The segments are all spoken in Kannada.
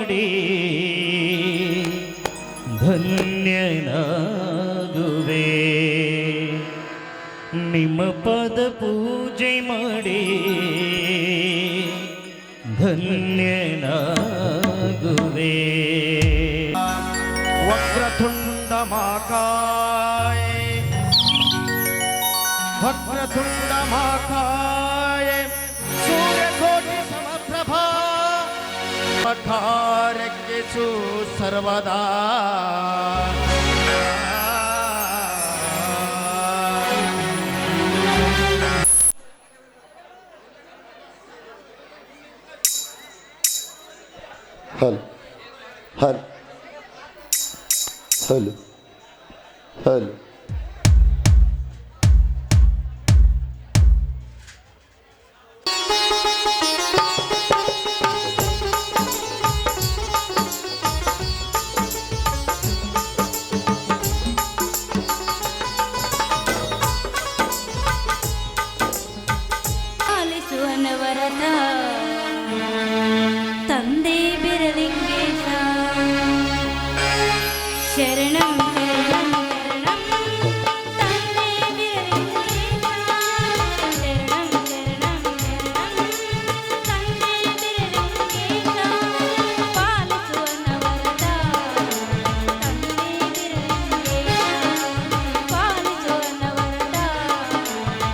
ಮಾಡಿ ಧನ್ಯನಾಗುವೆ. ನಿಮ್ಮ ಪದ ಪೂಜೆ ಮಾಡಿ ಧನ್ಯನಾಗುವೆ. ವಕ್ರತುಂಡ ಮಹಾಕಾಯ ವಕ್ರತುಂಡ ಮಹಾಕಾಯ ಸೂರ್ಯಕೋಟಿ ಸಮಪ್ರಭಾ ಕಾರ್ಯಕ್ಕೆ ಸರ್ವದಾ ಹಲ್ ಹಲ್ ಹಲ್ ಹಲ್ ಆಲಿಸುವನವರದ ತಂದೆ ಬಿರಲಿಂಗೇಶ ಶರಣಂ ಶರಣಂ ಶರಣಂ ತಂದೆ ಬಿರಲಿಂಗೇಶ ಶರಣಂ ಶರಣಂ ಶರಣಂ ತಂದೆ ಬಿರಲಿಂಗೇಶ ಪಾಲಿಸುವನವರದ ತಂದೆ ಬಿರಲಿಂಗೇಶ ಪಾಲಿಸುವನವರದ ತಂದೆ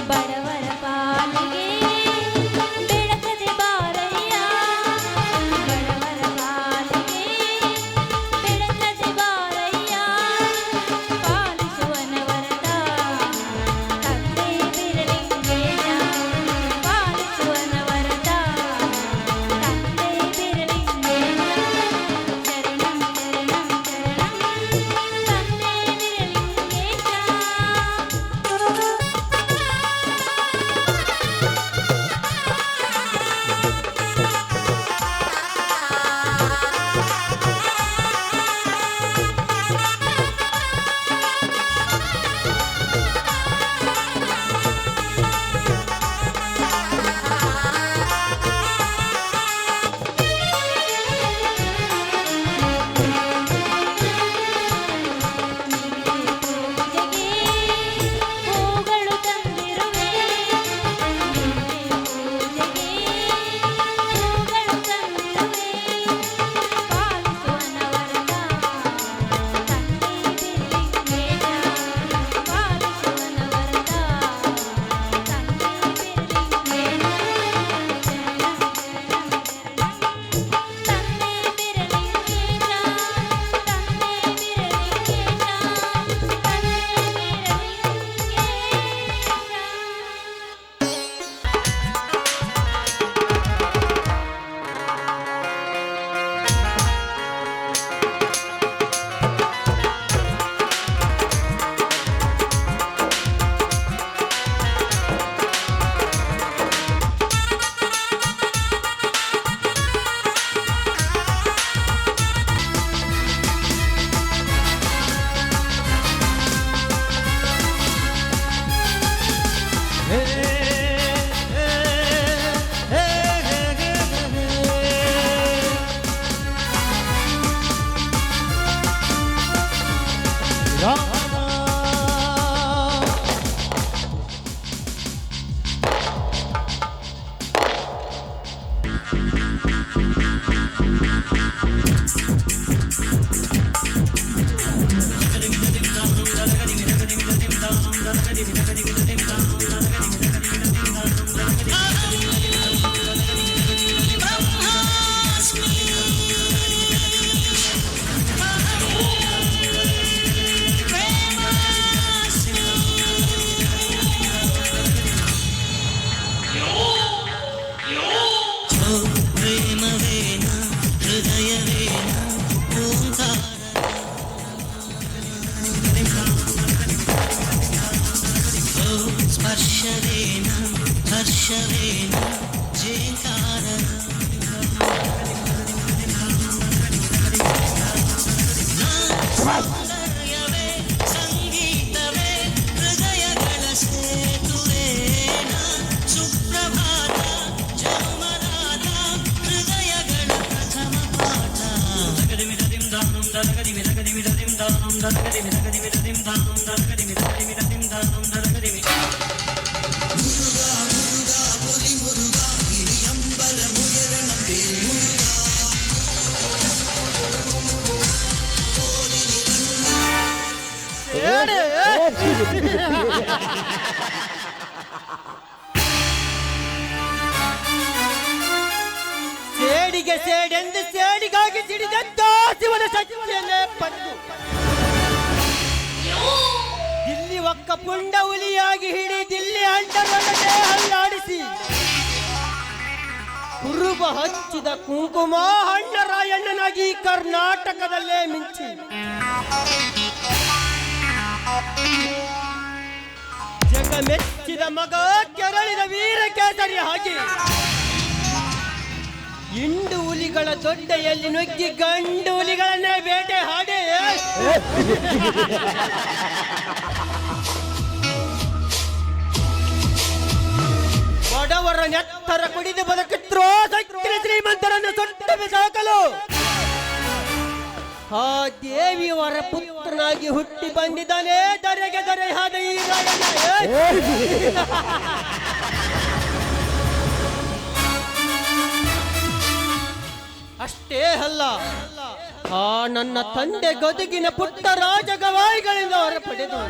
ಬಡವರ ಪಾಲಿಗೆ ಬೆಳಕದೆ ಬಾರಯ್ಯ ಬಡವರ ಪಾಲಿಗೆ ಬೆಳಕದೆ ಬಾರಯ್ಯ ಪಾಲಿಸುವನವರದ ತಂದೆ ಬಿರಲಿಂಗೇಶ ಪಾಲಿಸುವನವರದ ತಂದೆ ಬಿರಲಿಂಗೇಶ ಶರಣಂ ಶರಣಂ ಶರಣಂ ತಂದೆ ಬಿರಲಿಂಗೇಶ ಪೂಜೆಗೆ ಹೂಗಳು ತಂದಿರುವೆ ಪೂಜೆಗೆ ಹೂಗಳು ತಂದಿರುವೆ ಪಾಲಿಸುವನವರದ ತಂದೆ ಬಿರಲಿಂಗೇಶ ಪಾಲಿಸುವನವರದ ತಂದೆ ಬಿರಲಿಂಗೇಶ ಶರಣಂ ಶರಣಂ ಶರಣಂ ತಂದೆ ಬಿರಲಿಂಗೇಶ ತಂದೆ ಬಿರಲಿಂಗೇಶ ತಂದೆ ಬಿರಲಿಂಗೇಶ Yo! ಪ್ರೇಮವೇನ ಹೃದಯವೇನ ಓಂಕಾರ ಸ್ಪರ್ಶವೇನ ಹರ್ಷವೇನ ಜೇಂಕಾರ ಸೌಂದರ್ಯವೇ ಸಂಗೀತವೇ ಹೃದಯಗಳ ಸೇತುವೇನ ಸುಪ್ರಭಾತ ಜನುಮರಾತ ಹೃದಯಗಳ ಪ್ರಥಮ ಪಾಠ ದಗದಿಮಿದದಿಂ ದಾನಂ ದಗದಿಮಿದದಿಂ ದಾನಂ ದಗದಿಮಿದದಿಂ ದಾನಂ ದಗದಿಮಿದದಿಂ ದಾನಂ ದಗದಿಮಿ ಸೇಡಿಗೆ ಸೇಡೆಂದು ಸೇಡಿಗಾಗಿ ಸಿಡಿದಂತ ಶಿವನ ಶಕ್ತಿಯನ್ನೇ ಪಡೆದು ದಿಲ್ಲಿ ಒಕ್ಕ ಪುಂಡ ಹುಲಿಯಾಗಿ ಹಿಡಿ ದಿಲ್ಲಿ ಅಂಡರೊಳಗೆ ಹಲ್ಲಾಡಿಸಿ ಕುರುಬ ಹಚ್ಚಿದ ಕುಂಕುಮ ಹಣ್ಣರಾಯಣ್ಣನಾಗಿ ಕರ್ನಾಟಕದಲ್ಲೇ ಮಿಂಚಿ ಜಗ ಮೆಚ್ಚಿದ ಮಗ ಕೆರಳಿದ ವೀರ ಕೇಸರಿ ಹಾಗೆ ಇಂಡು ಹುಲಿಗಳ ದೊಡ್ಡೆಯಲ್ಲಿ ನುಗ್ಗಿ ಗಂಡು ಹುಲಿಗಳನ್ನೇ ಬೇಟೆ ಹಾಡಿ ಬಡವರ ನೆತ್ತರ ಕುಡಿದು ಬದುಕಿದ್ರೋ ಸಕ್ಕಿನ ಶ್ರೀಮಂತರನ್ನು ಸೊಟ್ಟು ಬಿಸಾಕಲು ಆ ದೇವಿಯವರ ಪುತ್ರನಾಗಿ ಹುಟ್ಟಿ ಬಂದಿದ್ದಾನೆ ದರೆಗೆ ದರೆಯಾದ ಈ ರಾಯಣ್ಣ ಅಷ್ಟೇ ಅಲ್ಲ ಆ ನನ್ನ ತಂದೆ ಗದುಗಿನ ಪುಟ್ಟ ರಾಜಗವಾಯಿಗಳಿಂದ ಹೊರ ಪಡೆದು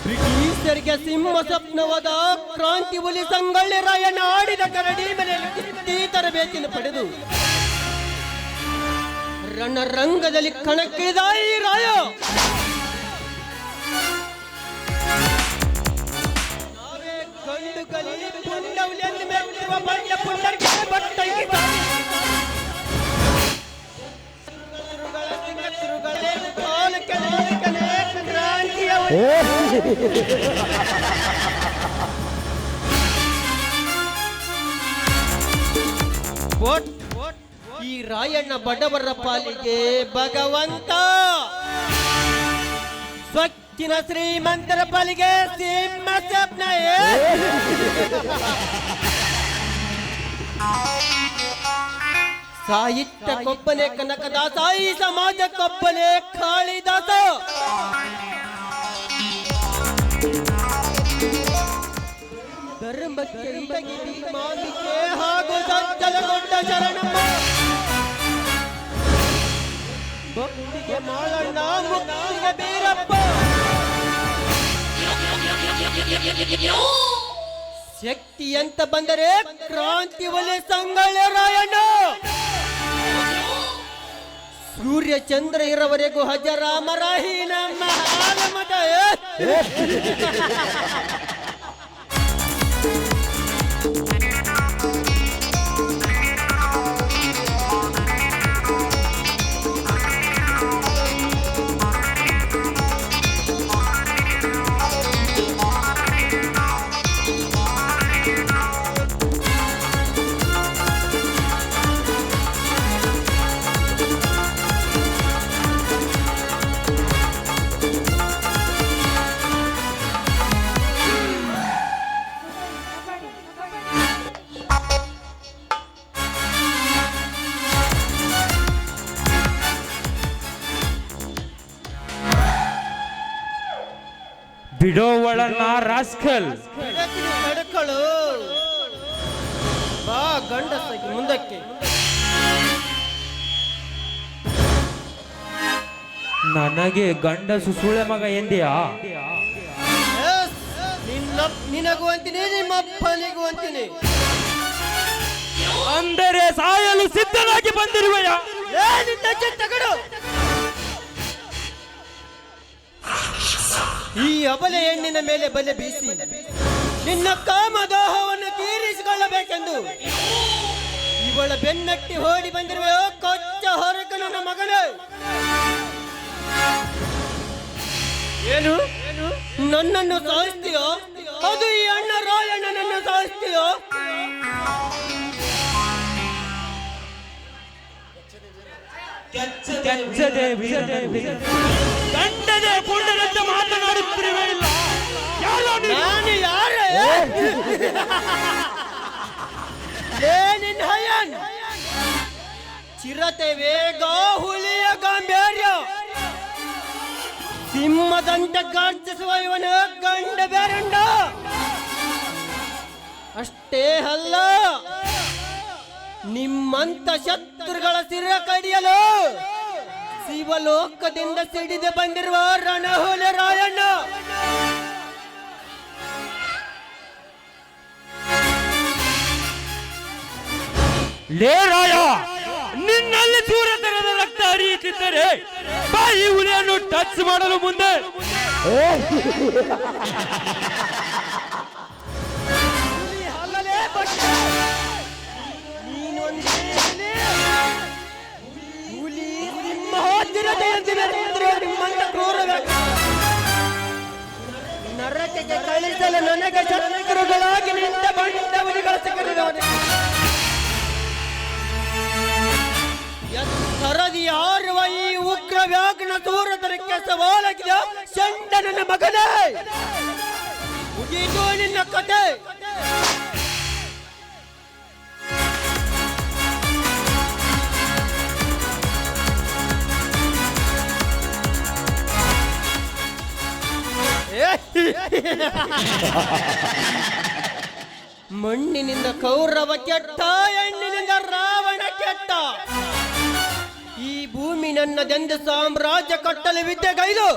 ಬ್ರಿಟಿಷರಿಗೆ ಸಿಂಹ ಸ್ವಪ್ನವಾದ ಕ್ರಾಂತಿ ಹುಲಿ ಸಂಗೊಳ್ಳಿ ರಾಯಣ್ಣ ಆಡಿದ ಕರಡಿ ಮನೆಯಲ್ಲಿ ಕುಸ್ತಿ ತರಬೇತಿಯನ್ನು ಪಡೆದು ರಣರಂಗದಲ್ಲಿ ಕಣಕ್ಕಿಳಿದ ಈ ರಾಯ ನಾವೇ ಗಂಡು ಕಲಿ ಪುಂಡವಲಿಯನ್ನು ಮೆಚ್ಚಿರುವ ಬಂಡ ಪುಂಡರಿಗೆ ಈ ರಾಯಣ್ಣ ಬಡವರ ಪಾಲಿಗೆ ಭಗವಂತ, ಸ್ವಚ್ಛಿನ ಶ್ರೀಮಂತರ ಪಾಲಿಗೆ ಸಿಂಹ ಸ್ವಪ್ನ. ಸಾಹಿತ್ಯಕ್ಕೊಬ್ಬನೇ ಕನಕದಾಸ, ಈ ಸಮಾಜಕ್ಕೊಬ್ಬನೇ ಕಾಳಿದಾಸ. ಧರ್ಮಕ್ಕೆ ಇಟಗಿ ಮಾಮಿಕೆ ಹಾಗೂ ಸಜ್ಜಲಗೊಂಡ ಶರಣಮ್ಮ, ಭಕ್ತಿಗೆ ಮಾಳಣ್ಣ, ಮುಕ್ತಿಗೆ ಬೀರಪ್ಪ, ಶಕ್ತಿ ಅಂತ ಬಂದರೆ ಕ್ರಾಂತಿ ಒಲೆ ಸಂಗೊಳ್ಳಿ ರಾಯಣ್ಣ. ಸೂರ್ಯ ಚಂದ್ರ ಇರೋವರೆಗೂ ಹಜರಾಮರಾಹಿ ನಮ್ಮ ಹಾಲಮದ. ಬಿಡೋ ಒಳನ ರಾಸ್ಕಲ್. ನಡ್ಕಳು ಬಾ ಗಂಡಸಾಗಿ ಮುಂದಕ್ಕೆ. ನನಗೆ ಗಂಡಸು ಸುಳೆ ಮಗ ಎಂದಿಯಾ? ನಿನಗೂ ಅಂತೀನಿ, ನಿಮ್ಮ ಅಪ್ಪನಿಗೂ ಅಂತೀನಿ. ಅಂದರೆ ಸಾಯಲು ಸಿದ್ಧನಾಗಿ ಬಂದಿರುವೆಯ? ತಗಡು ಈ ಅಬಲೆ ಹೆಣ್ಣಿನ ಮೇಲೆ ಬಲೆ ಬೀಸಿ ನಿನ್ನ ಕಾಮದಾಹವನ್ನು ತೀರಿಸಿಕೊಳ್ಳ ಉಳಿಸಿಕೊಳ್ಳಬೇಕೆಂದು ಇವಳ ಬೆನ್ನಟ್ಟಿ ಓಡಿ ಬಂದಿರುವ ಕೊಚ್ಚ ಹೊರಗ ನನ್ನ ಮಗನೇ. ಏನು ನನ್ನನ್ನು ಸಾಯಿಸ್ತೀಯೋ ಅದು ಈ ಅಣ್ಣ ರಾಯಣ್ಣನನ್ನು ಸಾಯಿಸ್ತೀಯೋ? ಗಂಡದೆ ಪುಂಡರಂತ ಮಾತನಾಡುತ್ತಿರುವೆಯಿಲ್ಲ. ನಾನು ಯಾರೇ? ಹಯನ್ ಚಿರತೆ ವೇಗ, ಹುಲಿಯ ಗಾಂಭೀರ್ಯ, ಸಿಂಹದಂತ ಗರ್ಜಿಸುವ ಇವನ ಗಂಡ ಬೇರಂಡ. ಅಷ್ಟೇ ಅಲ್ಲ, ನಿಮ್ಮಂತ ಶತ್ರುಗಳ ಸಿರ ಕಡಿಯಲು ಶಿವಲೋಕದಿಂದ ಸಿಡಿದು ಬಂದಿರುವ ರಣಹುಲಿ ರಾಯಣ್ಣ. ಲೇ ರಾಯ, ನಿನ್ನಲ್ಲಿ ಸೂರ್ಯತರದ ರಕ್ತ ಹರಿಯುತ್ತಿದ್ದರೆ ಬಾಯಿ ಹುಲಿಯನ್ನು ಟಚ್ ಮಾಡಲು ಮುಂದೆ ನರಕಕ್ಕೆ ಕಳಿಸಲು ನನಗೆ ಶತ್ರುಗಳಾಗಿ ನಿಂತ ಬಂದ ಹುಲಿಗಳ ಸಿಕ್ಕರಿದವನೇ. ಎತ್ತರದಿ ಹಾರುವ ಈ ಉಗ್ರ ವ್ಯಾಘ್ನ ದೂರದರಕ್ಕೆ ಸವಾಲಾಗಿದ ಚಂಡ ನನ್ನ ಮಗನೇ. ಮುಗೀತು ನಿನ್ನ ಕತೆ. ಮಣ್ಣಿನಿಂದ ಕೌರವ ಕೆಟ್ಟ, ಹೆಣ್ಣಿನಿಂದ ರಾವಣ ಕೆಟ್ಟ. ಈ ಭೂಮಿ ನನ್ನದೆಂದು ಸಾಮ್ರಾಜ್ಯ ಕಟ್ಟಲು ವಿದ್ಯೆಗೈದು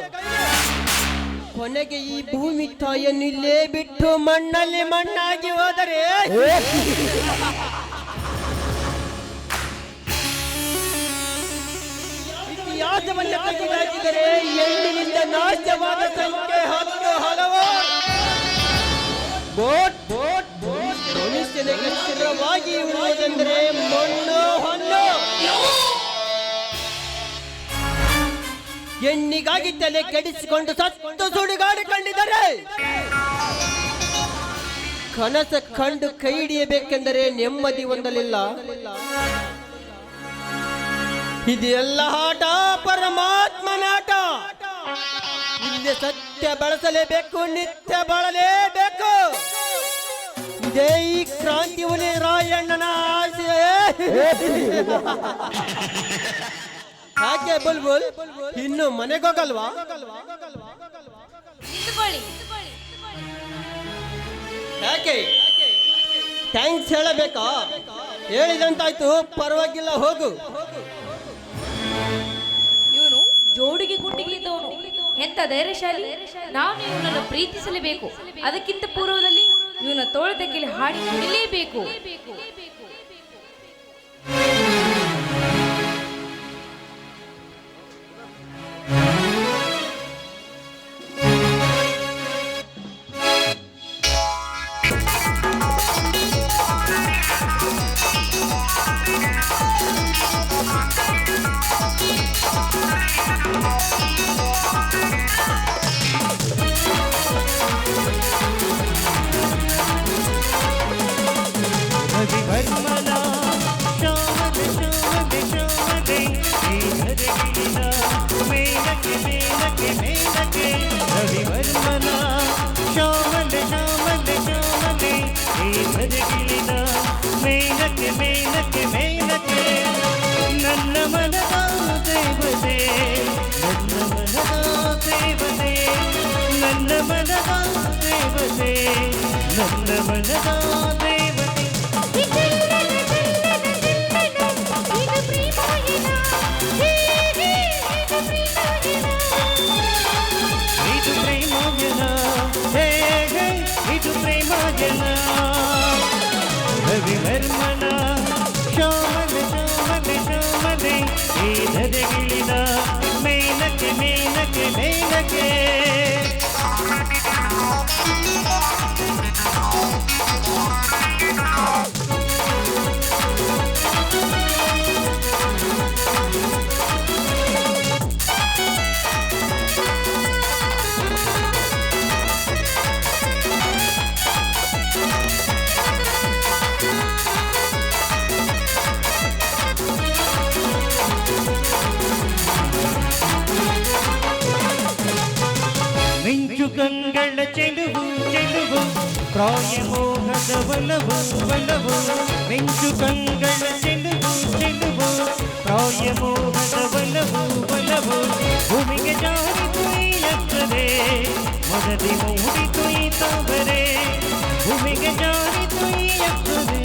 ಕೊನೆಗೆ ಈ ಭೂಮಿ ತಾಯಿಯನ್ನು ಇಲ್ಲೇ ಬಿಟ್ಟು ಮಣ್ಣಲ್ಲಿ ಮಣ್ಣಾಗಿ ಹೋದರೆ ಇತಿಹಾಸವನ್ನು ತೆಗೆದುಹಾಕಿದರೆ ಹೆಣ್ಣಿನಿಂದ ನಾಶವಾದ ಸಂಖ್ಯೆ 10 ಹಲವಾರು. ಮನುಷ್ಯನಿಗೆ ಸ್ಥಿರವಾಗಿ ಇರುವುದೆಂದರೆ ಮಣ್ಣು ಹೊನ್ನು. ಹೆಣ್ಣಿಗಾಗಿ ತಲೆ ಕೆಡಿಸಿಕೊಂಡು ಸತ್ತು ಸುಡುಗಾಡಿಕೊಂಡಿದ್ದಾರೆ. ಕನಸ ಕಂಡು ಕೈ ಹಿಡಿಯಬೇಕೆಂದರೆ ನೆಮ್ಮದಿ ಹೊಂದಲಿಲ್ಲ. ಇದೆಲ್ಲ ಆಟ ಪರಮಾತ್ಮನಾಟ. ಇಲ್ಲಿ ಸತ್ಯ ಬಳಸಲೇಬೇಕು, ನಿತ್ಯ ಬಾಳಲೇಬೇಕು. ಇದೇ ಈ ಕ್ರಾಂತಿ ಹುಲಿ ರಾಯಣ್ಣನ ಆಸೆ. ಯಾಕೆ ಬುಲ್ಬುಲ್ ಇನ್ನು ಮನೆಗೋಗಲ್ವಾ? ಯಾಕೆ ಥ್ಯಾಂಕ್ಸ್ ಹೇಳಬೇಕಾ? ಹೇಳಿದಂತಾಯ್ತು, ಪರವಾಗಿಲ್ಲ, ಹೋಗು. ಇವನು ಜೋಡಿಗೆ ಗುಂಡಿಗೆ ಇದ್ದವನು, ಎಂತ ಧೈರ್ಯಶಾಲಿ. ನಾನು ಇವನನ್ನು ಪ್ರೀತಿಸಲೇಬೇಕು. ಅದಕ್ಕಿಂತ ಪೂರ್ವದಲ್ಲಿ ಇವನ ತೋಳದ ಕೆಳಗೆ ಹಾಡಿ ಕುಡಿಲೇಬೇಕು. ನನ್ನ ಮನದ ದೇವತೆ, ನನ್ನ ಮನದ ದೇವತೆ, ನನ್ನ ಮನದ ದೇವತೆ, ನನ್ನ ಮನದ ದೇವತೆ. ಇದು ಪ್ರೇಮೋಜನ, ಹೇ ಹೇ, ಇದು ಪ್ರೇಮೋಜನ. ರವಿವರ್ಮನ ಶೋಮನೆ ಶೋಮನೆ ಶೋಮನೆ, ಈ ಧರೆಗಿಳಿದ ಮೇಲಕ್ಕೆ ಮೇಲಕ್ಕೆ ಮೇಲಕ್ಕೆ. ಚೆಲುವು ಚೆಲುವು ಪ್ರಾಯ ಮೋಹದ ಒಲವು ಒಲವು ಮಿಂಚು ಕಂಗಳ ಚೆಲುವು ಚೆಲುವು ಪ್ರಾಯ ಮೋಹದ ಒಲವು ಒಲವು ಭೂಮಿಗೆ ಜಾರಿತು ಈ ಅಕ್ಕರೆ ಮೊದಲಿ ಮೂಡಿತು ಈ ತಾವರೆ ಭೂಮಿಗೆ ಜಾರಿತು ಈ ಅಕ್ಕರೆ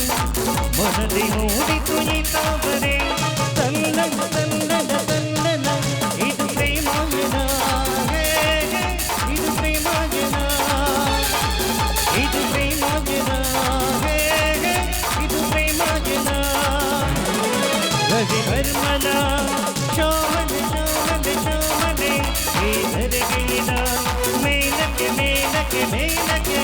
ಮೊದಲಿ ಮೂಡಿತು ಈ ತಾವರೆ ತಲ್ಲನ ತಲ್ಲನ ತಲ್ಲನ ಇದು ಪ್ರೇಮಾಯಣ ಇದು ಪ್ರೇಮಾಯಣ ಇದು ಪ್ರೇಮಾಯಣ ಇದು ಪ್ರೇಮಾಯಣ ರವಿವರ್ಮನ ಶ್ಯಾಮಲೆ ಶ್ಯಾಮಲೆ ಶ್ಯಾಮಲೆ ಈ ಧರೆಗಿಳಿದ ಮೇಲಕ್ಕೆ ಮೇಲಕ್ಕೆ ಮೇಲಕ್ಕೆ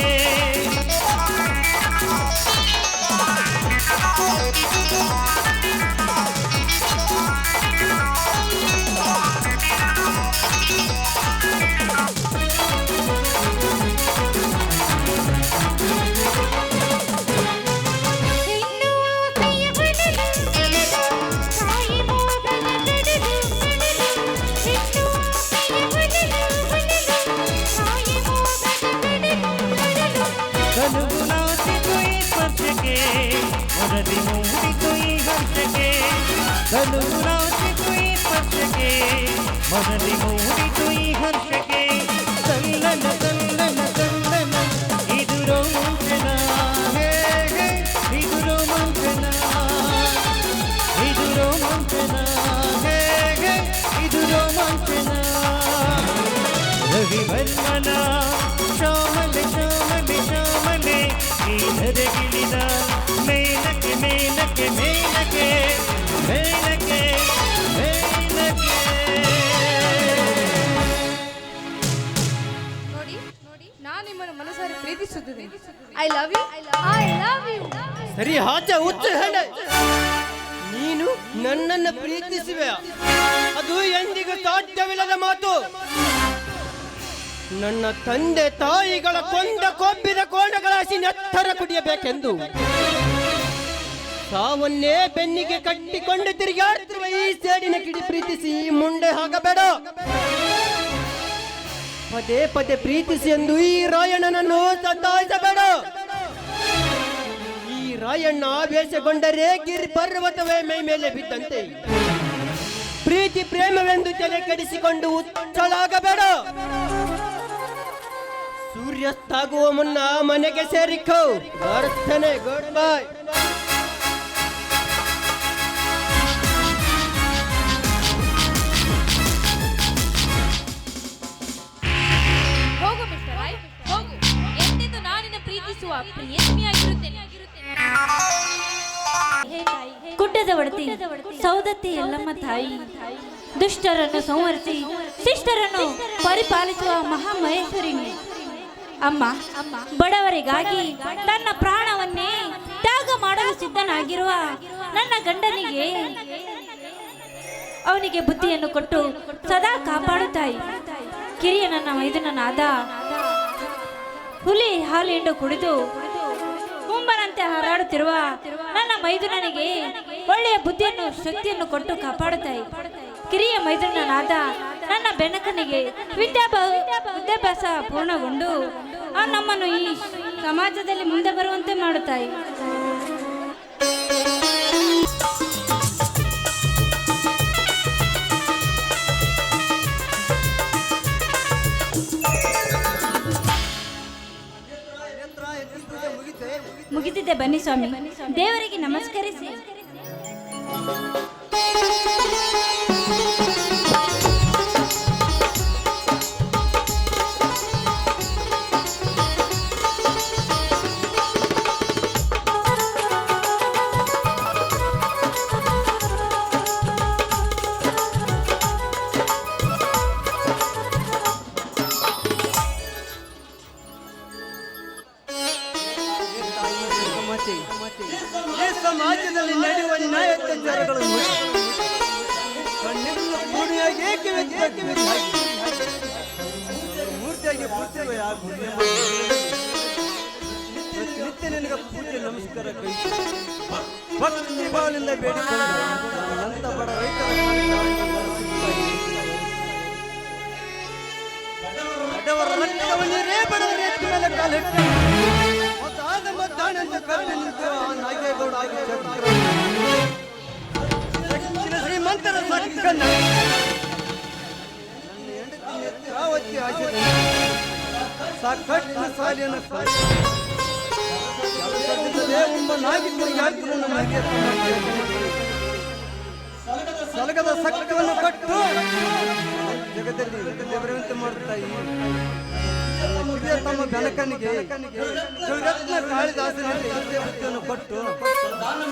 ಕನುಗು ನಾಚಿತು ಈ ಸ್ಪರ್ಶಕ್ಕೆ ಮೊದಲಿ ಮೂಡಿತು ಈ ಹರ್ಷಕ್ಕೆ ಕನುಗು ನಾಚಿತು ಈ ಸ್ಪರ್ಶಕ್ಕೆ ಮೊದಲಿ ಮೂಡಿತು ಈ ಹರ್ಷಕ್ಕೆ ತಲ್ಲನ ತಲ್ಲನ ತಲ್ಲನ ಇದು ರೋಮಾಂಚನ ಇದು ರೋಮಾಂಚನ ಇದು ರೋಮಾಂಚನ ಇದು ರೋಮಾಂಚನ ರವಿವರ್ಮನ ಶ್ಯಾಮಲೆ ಶ್ಯಾಮಲೆ ಶ್ಯಾಮಲೆ ಈ ಧರೆಗಿಳಿದ ಮೇಲಕ್ಕೆ ಮೇಲಕ್ಕೆ ಮೇಲಕ್ಕೆ ಮೇಲಕ್ಕೆ ಮೇಲಕ್ಕೆ ನೋಡಿ ನಾನು ನಿಮ್ಮನ್ನು ಮನಸಾರೆ ಪ್ರೀತಿಸುತ್ತಿದ್ದೇನೆ. I love you, I love you. ಸರಿ ಹಾಚ ಹುಚ್ಚು ಹೆಣ್ಣೆ, ನೀನು ನನ್ನನ್ನು ಪ್ರೀತಿಸುವೆ, ಅದು ಎಂದಿಗೂ ಸಾಧ್ಯವಿಲ್ಲದ ಮಾತು. ನನ್ನ ತಂದೆ ತಾಯಿಗಳ ಕೊಂಡ ಕೊಬ್ಬಿದ ಕೋಣಗಳಾಸಿ ನೆತ್ತರ ಕುಡಿಯಬೇಕೆಂದು ಸಾವನ್ನೇ ಬೆನ್ನಿಗೆ ಕಟ್ಟಿಕೊಂಡು ತಿರುಗಾಡುತ್ತಿರುವ ಈ ಸೇಡಿನ ಕಿಡಿ ಪ್ರೀತಿಸಿ ಮುಂದೆ ಹಾಕಬೇಡ. ಪದೇ ಪದೇ ಪ್ರೀತಿಸಿ ಎಂದು ಈ ರಾಯಣ್ಣನನ್ನು ಸತಾಯಿಸಬೇಡ. ಈ ರಾಯಣ್ಣ ಆವೇಶಗೊಂಡರೆ ಗಿರಿ ಪರ್ವತವೇ ಮೈ ಮೇಲೆ ಬಿದ್ದಂತೆ. ಪ್ರೀತಿ ಪ್ರೇಮವೆಂದು ತಲೆ ಕೆಡಿಸಿಕೊಂಡು ಹುಚ್ಚಳಾಗಬೇಡ. ಸೂರ್ಯಾಸ್ತಾಗುವ ಮುನ್ನ ಮನೆಗೆ ಸೇರಿಕೋ. ಬರ್ತೇನೆ, ಗುಡ್ ಬೈ. ಹೋಗು ಮಿಸ್ಟರ್ ರಾಯ್, ಹೋಗು. ಎಂದೆಂದು ನಾನಿನ್ನ ಪ್ರೀತಿಸುವ ಪ್ರಿಯಸಿಯಾಗಿರುತ್ತೇನೆ. ಗುಡ್ಡದ ಒಡತಿ ಸೌದತ್ತಿ ಎಲ್ಲಮ್ಮ ತಾಯಿ, ದುಷ್ಟರನ್ನು ಸಂಹರಿಸಿ ಶಿಷ್ಟರನ್ನು ಪರಿಪಾಲಿಸುವ ಮಹಾಮಹೇಶ್ವರಿನಿ ಅಮ್ಮ. ಬಡವರಿಗಾಗಿ ತನ್ನ ಪ್ರಾಣವನ್ನೇ ತ್ಯಾಗ ಮಾಡಲು ಸಿದ್ಧನಾಗಿರುವ ನನ್ನ ಗಂಡನಿಗೆ ಅವನಿಗೆ ಬುದ್ಧಿಯನ್ನು ಕೊಟ್ಟು ಸದಾ ಕಾಪಾಡುತ್ತಾಯಿ. ಕಿರಿಯ ನನ್ನ ಮೈದುನನಾದ ಹುಲಿ ಹಾಲು ಹಿಂಡು ಕುಡಿದು ಕುಂಬನಂತೆ ಹಾರಾಡುತ್ತಿರುವ ನನ್ನ ಮೈದುನನಿಗೆ ಒಳ್ಳೆಯ ಬುದ್ಧಿಯನ್ನು ಶಕ್ತಿಯನ್ನು ಕೊಟ್ಟು ಕಾಪಾಡುತ್ತಾಯಿ. ಕಿರಿಯ ಮೈದುನನಾದ ನನ್ನ ಬೆನಕನಿಗೆ ವಿದ್ಯಾಭ್ಯಾಸ ಪೂರ್ಣಗೊಂಡು ನಮ್ಮನ್ನು ಈ ಸಮಾಜದಲ್ಲಿ ಮುಂದೆ ಬರುವಂತೆ ಮಾಡುತ್ತಾಯಿ. ಮುಗಿದಿದೆ, ಬನ್ನಿ ಸ್ವಾಮಿ, ದೇವರಿಗೆ ನಮಸ್ಕರಿಸಿ. ಈ ಸಮಾಜದಲ್ಲಿ ನಡೆಯುವ ನ್ಯಾಯಾತ್ಯಾಚಾರಗಳನ್ನು ಕಣ್ಣಿನ ಮೂಡಿಯಾಗಿ ಏಕೆ ಮೂರ್ತಿಯಾಗಿ ನಿತ್ಯ ನಿನಗೆ ಪೂಜೆ ನಮಸ್ಕಾರ ಕೈ ಭಕ್ತಿ ಭಾವದಿಂದ ಬೇಡಿಕೊಂಡು ನಂತ ಬಡ ರೈತರ ಬಡವರ ರಕ್ತವನ್ನೇ ಬಡವರ ಎತ್ತ ಮೇಲೆ ಕಾಲಿಟ್ಟು ಮತಾದ ಮತಾನೆಂದು ಕರೆದು ನಿಂತು ಆ ನಾಗೇಗೌಡ ಆಗಿ ಶ್ರೀಮಂತರ ಸಕ್ಕನ್ನ ನನ್ನ ಹೆಂಡತಿ ನೇತ್ರಾವತಿ ಆಗಿದೆ ಸಾಕಷ್ಟು ಸಾಲಿಯನ್ನು ಕೆಲಸದಿಂದಲೇ ಒಬ್ಬ ನಾಗಿದ್ದರಿಗೆ ಹಾಕಿದ್ರು ನಮಗೆ ಸಲಗದ ಸಕ್ಕವನ್ನು ಕಟ್ಟು ಜಗದಲ್ಲಿ ದೇವರಂತೆ ಮಾಡುತ್ತಾ ತಮ್ಮ ಬೆನಕನಿಗೆ ರತ್ನ ಕಾಳಿದಾಸನಿಗೆ ವೃತ್ತಿಯನ್ನು ಕೊಟ್ಟು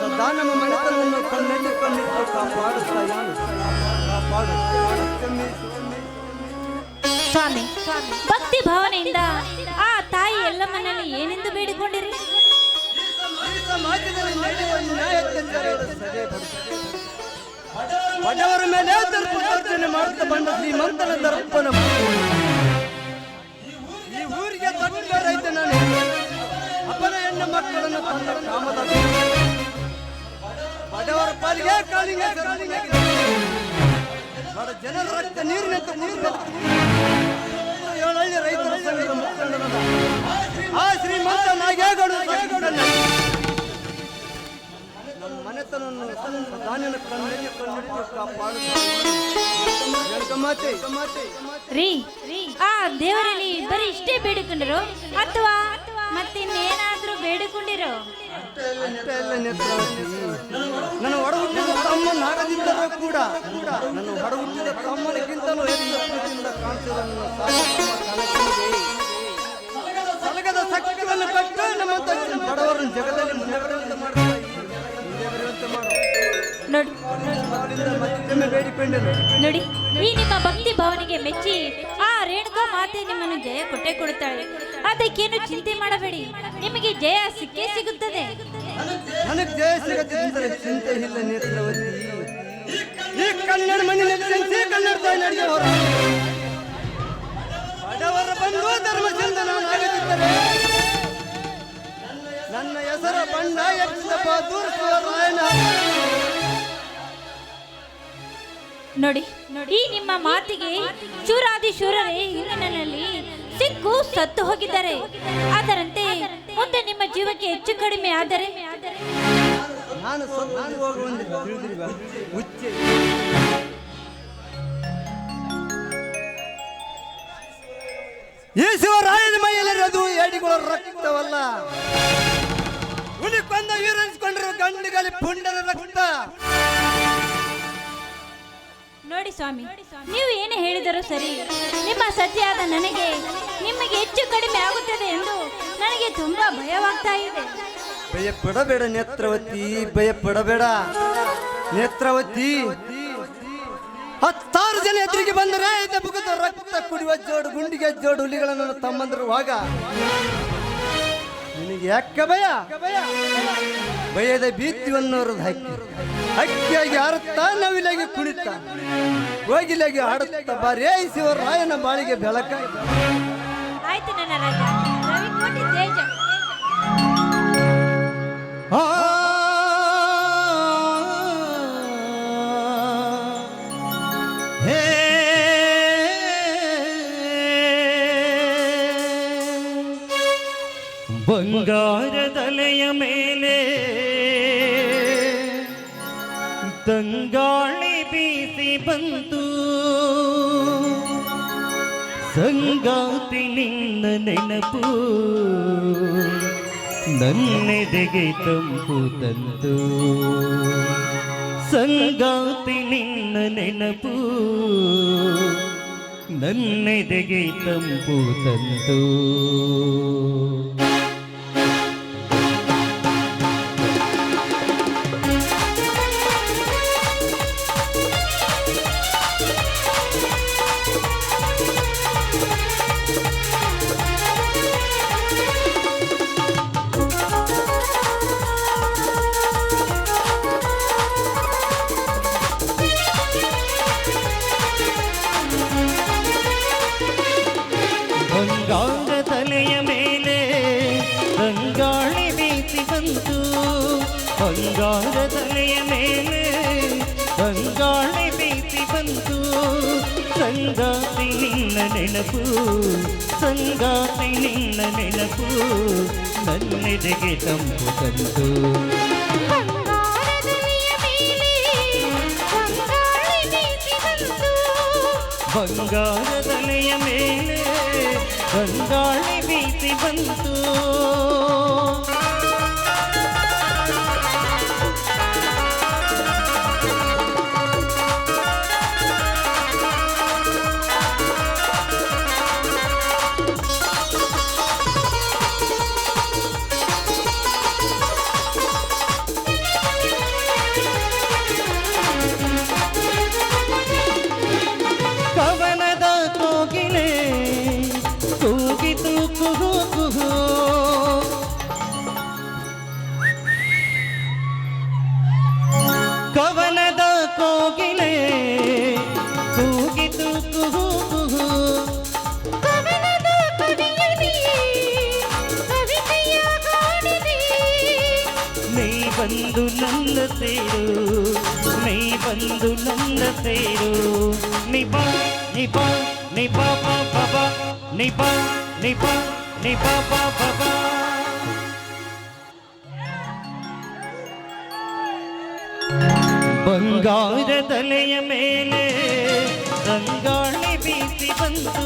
ಸದಾ ನಮ್ಮ ಮನೆತನವನ್ನು ಕಣ್ಣಿಟ್ಟು ಕಾಪಾಡುತ್ತಾ ಸ್ವಾಮಿ ಭಕ್ತಿ ಭಾವನೆಯಿಂದ ಆ ತಾಯಿ ಎಲ್ಲಮ್ಮನಲ್ಲಿ ಏನೆಂದು ಬೇಡಿಕೊಂಡಿರಿ? ಸಮಾಜದಲ್ಲಿ ನಡೆಯುವ ನ್ಯಾಯಕ್ಕೆ ಬಡವರ ಮೇಲೆ ದರ್ಪಣೆ ಮಾಡುತ್ತಾ ಬಂದ ಶ್ರೀಮಂತನ ದರ್ಪಣ ಈ ಊರಿಗೆ ದೊಡ್ಡ ರೈತ ನಾನು ಅಪ್ಪನ ಹೆಣ್ಣು ಮಕ್ಕಳನ್ನು ತಂದ ಕಾಮದ ಬಡವರ ಪಾಲಿಗೆ ಕಾಲಿಗೆ ಬಡ ಜನರ ರಕ್ತ ನೀರಿನಂತೆ ಏಳಹಳ್ಳಿ ರೈತರ ಸಂಘದ ಮುಖಂಡರಾದ ಆ ಶ್ರೀಮಂತ ನಾಗೇಗೌಡ ನಮ್ಮ ಮನೆತನವನ್ನು ಧಾನ್ಯನ ಕಣ್ಣಿಟ್ಟು ರೀ ಆ ದೇವರಲ್ಲಿ ಬರೀ ಇಷ್ಟೇ ಬೇಡಿಕೊಂಡಿರೋ ಅಥವಾ ಮತ್ತಿನ್ನೇನಾದ್ರೂ ಬೇಡಿಕೊಂಡಿರೋ? ನನ್ನ ಹೊಡ ಹುಟ್ಟಿದ ತಮ್ಮನಾಗದಿದ್ದರೂ ಕೂಡ ನನ್ನ ಹೊಡ ಹುಟ್ಟಿದ ತಮ್ಮನಿಗಿಂತಲೂ ಹೆಚ್ಚಿನ ಸಲಗದ ಸಕ್ಕವನ್ನು ಕಟ್ಟು ನಮ್ಮ ಬಡವರನ್ನು ಜಗದಲ್ಲಿ ಮುಂದೆ ಬರುವಂತೆ ಮಾಡುತ್ತಾ ನೋಡಿ, ಈ ನಿಮ್ಮ ಭಕ್ತಿ ಭಾವನೆಗೆ ಮೆಚ್ಚಿ ಆ ರೇಣುಕಾ ಮಾತೆ ನಿಮ್ಮನ್ನು ಜಯ ಕೊಟ್ಟೆ ಕೊಡುತ್ತಾಳೆ. ಅದಕ್ಕೇನು ಚಿಂತೆ ಮಾಡಬೇಡಿ, ನಿಮಗೆ ಜಯ ಸಿಕ್ಕೇ ಸಿಗುತ್ತದೆ. ನನಗೆ ಜಯ ಸಿಗದಿದ್ದರೆ ಚಿಂತೆ ಇಲ್ಲ ನೇತ್ರವತಿ. ಈ ಕನ್ನಡ ಮಣ್ಣಿನಲ್ಲಿ ಕನ್ನಡ ತಾಯಿ ನಡೆಗೆ ಹೊರ ಬಡವರ ಬಂಧು ಧರ್ಮದಿಂದ ನಾನು ಆಗದಿದ್ದರೆ ನನ್ನ ಹೆಸರ ಬಣ್ಣ ಎತ್ತಪ್ಪ ದೂರಿಸುವರಾಯಣ. ನೋಡಿ, ಈ ನಿಮ್ಮ ಮಾತಿಗೆ ಶೂರಾದಿ ಶೂರರೇ ಹಿಂದಿನಲ್ಲಿ ಸಿಕ್ಕು ಸತ್ತು ಹೋಗಿದ್ದಾರೆ. ಅದರಂತೆ ಮುಂದೆ ನಿಮ್ಮ ಜೀವಕ್ಕೆ ಹೆಚ್ಚು ಕಡಿಮೆ ಆದರೆ ನಾನು ಸತ್ತು ಹೋಗುವಂತೆ ತಿಳಿದಿರುವ ಹುಚ್ಚೆ ಈ ಶಿವರಾಯನ ಮೈಯಲ್ಲಿರೋದು ಏಡಿಗಳ ರಕ್ತವಲ್ಲ, ಹುಲಿ ಕೊಂದ ವೀರನ್ಸ್ಕೊಂಡಿರುವ ಗಂಡುಗಲಿ ಪುಂಡರ ರಕ್ತ. ನೋಡಿ ಸ್ವಾಮಿ, ನೀವು ಏನೇ ಹೇಳಿದರೂ ಸರಿ, ನಿಮ್ಮ ಸತಿಯಾದ ನನಗೆ ನಿಮಗೆ ಹೆಚ್ಚು ಕಡಿಮೆ ಆಗುತ್ತದೆ ಎಂದು ನನಗೆ ತುಂಬಾ ಭಯವಾಗ್ತಾ ಇದೆ. ಭಯಪಡಬೇಡ ನೇತ್ರವತಿ, ಭಯಪಡಬೇಡ ನೇತ್ರವತಿ. 10 ಜನ ಎದುರಿಗೆ ಬಂದರೆ ಮುಗಿದ ರಕ್ತ ಕುಡಿಯುವ ಜೋಡು ಗುಂಡಿಗೆ ಜೋಡು ಹುಲಿಗಳನ್ನು ತಮ್ಮಂದಿರುವಾಗ ನಿನಗೆ ಯಾಕೆ ಭಯ? ಭಯದ ಭೀತಿಯನ್ನೋರದು ಹಕ್ಕಿಯಾಗಿ ಹಾರುತ್ತಾ ನವಿಲಾಗಿ ಕುಣಿತ ಹೋಗಿಲಾಗಿ ಹಾಡುತ್ತಾ ಬಾರೇ ಶಿವರಾಯನ ಬಾಳಿಗೆ ಬೆಳಕ. ಆಯ್ತು ನನ್ನ ರಾಜ, ರವಿಕೋಟಿ ತೇಜ. ಬಂಗಾರದಲೆಯ ಮೇಲೆ ತಂಗಾಳಿ ಬೀಸಿ ಬಂತು, ಸಂಗಾತಿ ನಿನ್ನ ನೆನಪು ನನ್ನೆದೆಗೆ ತಂಪು ತಂತು. ಸಂಗಾತಿ ನಿನ್ನ ನೆನಪು ನನ್ನೆದೆಗೆ ತಂಪು ತಂತು. ಬಂಗಾರ ತಲೆಯ ಮೇಲೆ ತಂಗಾಳಿ ಬೀಸಿ ಬಂತು, ಬಂಗಾರ ತಲೆಯ ಮೇಲೆ ತಂಗಾಳಿ ಬೀಸಿ ಬಂತು, ಸಂಗಾತಿ ನಿನ್ನ ನೆನಪು ಸಂಗಾತಿ ನಿನ್ನ ನೆನಪು ನನ್ನೆದೆಗೆ ತಂಪು ತಂತು ಬಂಗಾರದಲೆಯ ಮೇಲೆ ಬಂಗಾಳಿ ಬೀಸಿ ಬಂತು ಕವನದ ಕೋಗಿಲೆ ಕೂಗಿತು ಕುಹು ಕುಹು ಕವನದ ಕೋಗಿಲೆ ಕೂಗಿತು ಕುಹು ಕುಹು ನೀ ಬಂದು ನನ್ನ ಸೇರು ನೀ ಬಂದು ನನ್ನ ಸೇರು ನಿಪ ನಿಪ ನಿಪ ಬಬ ನಿಪ ನಿಪ ನಿಪ ಬಬ ಬಂಗಾರದಲೆಯ ಮೇಲೆ ರಂಗಾಳಿ ಬೀಸಿ ಬಂತು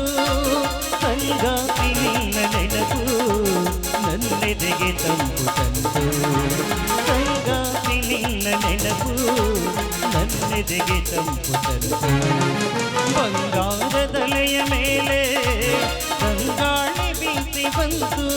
ಸಂಗಾತಿ ನಿನ್ನ ನೆನಪು ನನ್ನೆದೆಗೆ ತಂಪು ತಂತು ಸಂಗಾತಿ ನಿನ್ನ ನೆನಪು ನನ್ನೆದೆಗೆ ತಂಪು ತಂತು ಬಂಗಾರದಲೆಯ ಮೇಲೆ ರಂಗಾಳಿ ಬೀಸಿ ಬಂತು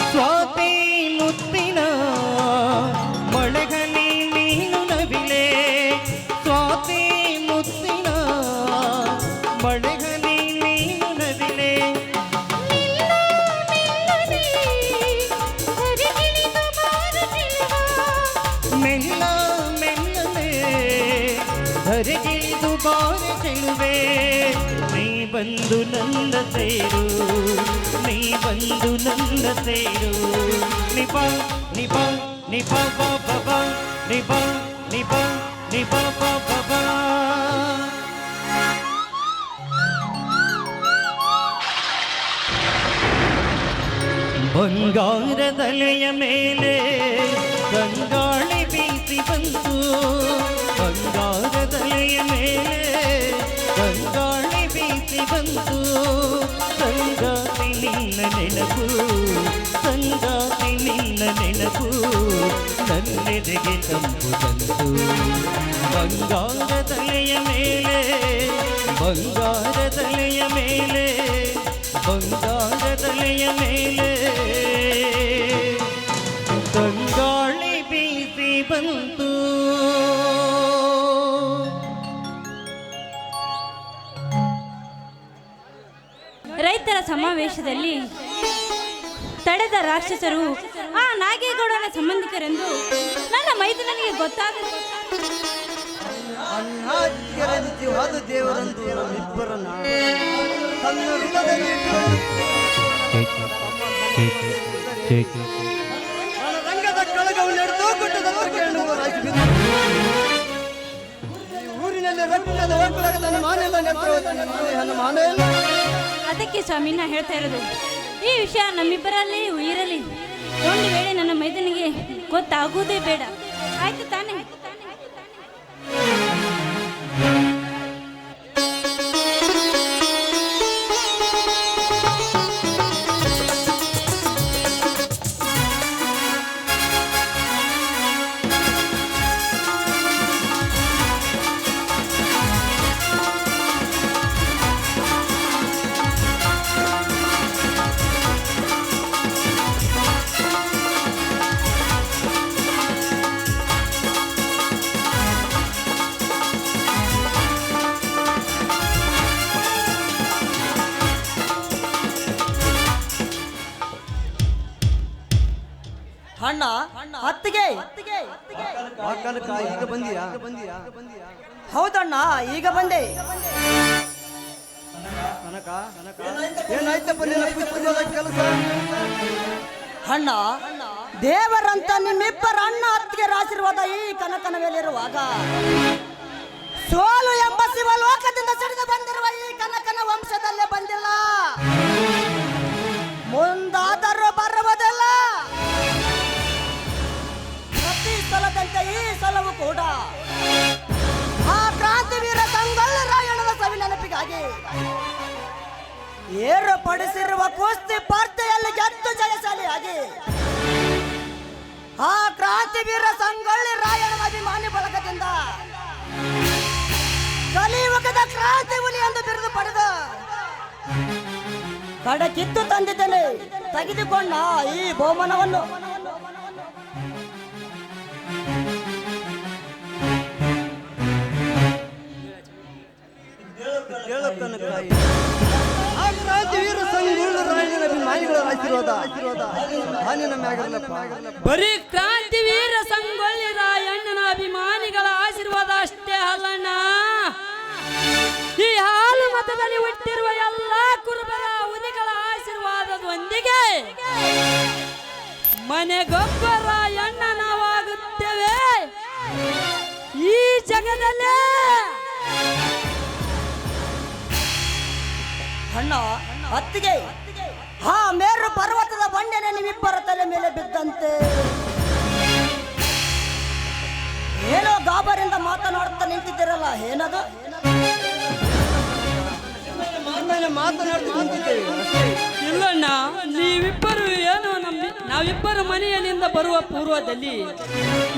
ಸ್ವಾತಿ ಮುತ್ತಿನ ಮಳೆಗಲಿ ನೀನು ನವಿಲೆ ಸ್ವಾತಿ ಮುತ್ತಿನ ಮಳೆಗಲಿ ನೀನು ನವಿಲೆ ಮೆಲ್ಲ ಮೆಲ್ಲನೆ ಧರೆಗಿಳಿದು ಬಾರ ಚೆಲುವೆ ನೀ ಬಂದು ನಂದ ಸೇರು ನೀ ಬಂದು ನಂದ ಸೇರು ನಿಪ ನಿಪ ನಿಪ ಬಬ ನಿಪ ನಿಪ ನಿಪ ಬಬ ಬಂಗಾರದಲೆಯ ಮೇಲೆ ಗಂಗಾಳಿ ಬೀಸಿ ಬಂತು ಬಂಗಾರದಲೆಯ ಮೇಲೆ ಗಂಗಾಳಿ ಬೀಸಿ ಬಂತು ಸಂಗಾತಿ ನಿನ್ನ ನೆನಪು ಸಂಗಾತಿ ನಿನ್ನ ನೆನಪು ನನ್ನೆದೆಗೆ ತಂಪು ತಂತು ಬಂಗಾರದಲೆಯ ಮೇಲೆ ಬಂಗಾರದಲೆಯ ಮೇಲೆ ಬಂಗಾರದಲೆಯ ಮೇಲೆ ಗಂಗಾಳಿ ಬೀಸಿ ಬಂತು ರೈತರ ಸಮಾವೇಶದಲ್ಲಿ ತಡೆದ ರಾಕ್ಷಸರು ಆ ನಾಗೇಗೌಡನ ಸಂಬಂಧಿಕರೆಂದು ನನ್ನ ಮೈದುನನಿಗೆ ಗೊತ್ತಾದ ಅನ್ನಾದ್ಯರಂತಿವಾದ ದೇವರಂದು ನಮ್ಮಿಬ್ಬರನ್ನ ತನ್ನ ಹೃದಯದಲ್ಲಿ ರಂಗದ ಕಳಗವು ನಡೆದು ಗುಡ್ಡದ ಕೇಳುವರಾಗಿ ಬಿದ್ದು ಈ ಊರಿನಲ್ಲಿ ರಕ್ತದ ಒಕ್ಕಲಾಗ ನನ್ನ ಮಾನೆಲ್ಲ ನನ್ನ ಮಾನೆಲ್ಲ ಅದಕ್ಕೆ ಸ್ವಾಮಿ ನಾ ಹೇಳ್ತಾ ಇರೋದು ಈ ವಿಷಯ ನಮ್ಮಿಬ್ಬರಲ್ಲಿ ಇರಲಿ ಒಂದು ವೇಳೆ ನನ್ನ ಮೈದನಿಗೆ ಗೊತ್ತಾಗುವುದೇ ಬೇಡ ಆಯ್ತು ತಾನೇ ಅತ್ತಿಗೆ ಈಗ ಬಂದಿಯಾ ಹೌದಣ್ಣ ಈಗ ಬಂದೆ. ಏನಾಯ್ತಪ್ಪ ನಿನ್ನ ಪುಷ್ಪಜಾಲ ಕೆಲಸ? ಅಣ್ಣ ದೇವರಂತ ನಿಮ್ಮಿಬ್ಬರ ಅಣ್ಣ ಅತ್ತಿಗೆ ಆಶೀರ್ವಾದ ಈ ಕನಕನ ಮೇಲಿರುವಾಗ ಸೋಲು ಎಂಬ ಶಿವ ಲೋಕದಿಂದ ಸಿಡಿದು ಬಂದಿರುವ ಈ ಕನಕನ ವಂಶದಲ್ಲೇ ಬಂದಿಲ್ಲ, ಮುಂದಾದರೂ ಬರುವುದಿಲ್ಲ. ಪ್ರತಿ ಸಲದಂತೆ ಈ ಸಲವೂ ಕೂಡ ಆ ಕ್ರಾಂತಿವೀರ ಸಂಗೊಳ್ಳಿ ರಾಯಣ್ಣನ ಸವಿ ನೆನಪಿಗಾಗಿ ಏರ್ಪಡಿಸಿರುವ ಕುಸ್ತಿ ಸ್ಪರ್ಧೆಯಲ್ಲಿ ಗೆದ್ದು ಜಯಶಾಲಿಯಾಗಿ ಆ ಕ್ರಾಂತಿವೀರ ಸಂಗೊಳ್ಳಿ ರಾಯಣ್ಣನ ಅಭಿಮಾನಿ ಬಳಗದಿಂದ ಕಲಿಯುಗದ ಕ್ರಾಂತಿ ಹುಲಿ ಎಂದು ಬಿರುದು ಪಡೆದು ಕಡಕಿತ್ತು ತಂದಿದ್ದೇನೆ. ತೆಗೆದುಕೊಂಡ ಈ ಬಹುಮಾನವನ್ನು ಕ್ರಾಂತಿವೀರ ಸಂಗೊಳ್ಳಿ ರಾಯಣ್ಣನ ಅಭಿಮಾನಿಗಳ ಆಶೀರ್ವಾದ ಹಾನಿನ ಮ್ಯಾಗಿರಲಪ್ಪ. ಬರೀ ಕ್ರಾಂತಿವೀರ ಸಂಗೊಳ್ಳಿ ರಾಯಣ್ಣನ ಅಭಿಮಾನಿಗಳ ಆಶೀರ್ವಾದ ಅಷ್ಟೇ ಅಲ್ಲಣ್ಣ, ಈ ಹಾಲು ಮತದಲ್ಲಿ ಹುಟ್ಟಿರುವ ಎಲ್ಲ ಕುರುಬರ ಹುಲಿಗಳ ಆಶೀರ್ವಾದದೊಂದಿಗೆ ಮನೆಗೊಬ್ಬ ರಾಯಣ್ಣ ನಾವಾಗುತ್ತೇವೆ ಈ ಜಗದಲ್ಲೇ. ಅಣ್ಣ ಅತ್ತಿಗೆ ಆ ಮೇರು ಪರ್ವತದ ಬಂಡೆನೆ ನಿಮ್ಮಿಬ್ಬರ ತಲೆ ಮೇಲೆ ಬಿದ್ದಂತೆ ಏನೋ ಗಾಬರಿಂದ ಮಾತನಾಡುತ್ತಾ ನಿಂತಿದ್ದೀರಲ್ಲ, ಏನದು? ಇಲ್ಲಣ್ಣ, ನೀವಿಬ್ಬರು ಏನೋ ನಾವಿಬ್ಬರು ಮನೆಯಲ್ಲಿಂದ ಬರುವ ಪೂರ್ವದಲ್ಲಿ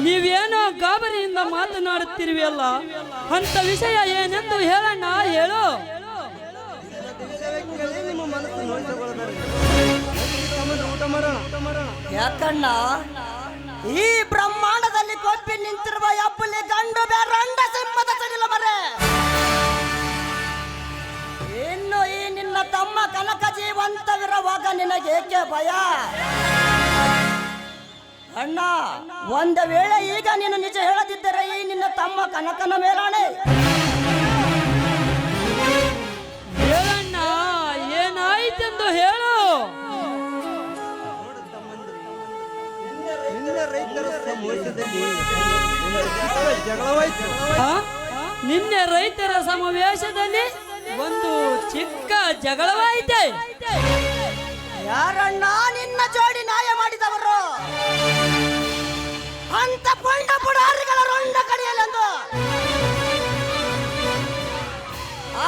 ನೀವೇನೋ ಗಾಬರಿಯಿಂದ ಮಾತನಾಡುತ್ತಿರುವಿ ಅಲ್ಲ, ಅಂತ ವಿಷಯ ಏನೆಂದು ಹೇಳಣ್ಣ, ಹೇಳು. ಯಾಕಣ್ಣ ಈ ಬ್ರಹ್ಮಾಂಡದಲ್ಲಿ ಕೊಪ್ಪಿ ನಿಂತಿರುವ ಅಪ್ಪಲಿ ಗಂಡು ಬೇರಂಡ ಸಿಂಹದ ಸಡಿಲ ಮರೆ, ಇನ್ನು ಈ ನಿನ್ನ ತಮ್ಮ ಕನಕ ಜೀವಂತವಿರುವಾಗ ನಿನಗೇಕೆ ಭಯ? ಅಣ್ಣ, ಒಂದು ವೇಳೆ ಈಗ ನೀನು ನಿಜ ಹೇಳದಿದ್ದರೆ ಈ ನಿನ್ನ ತಮ್ಮ ಕನಕನ ಮೇಲಾಣೆ. ಹೇಳಣ್ಣ, ಏನಾಯ್ತೆಂದು ಹೇಳು. ನಿನ್ನೆ ರೈತರ ಸಮಾವೇಶದಲ್ಲಿ ಒಂದು ಚಿಕ್ಕ ಜಗಳವಾಯಿತೆ. ಯಾರಣ್ಣ ನಿನ್ನ ಜೋಡಿ ನ್ಯಾಯ ಮಾಡಿದವರು? ಅಂತ ಪುಂಡ ಪುಡಾರಿಗಳ ರೊಂಡ ಕಡಿಯಲೆಂದು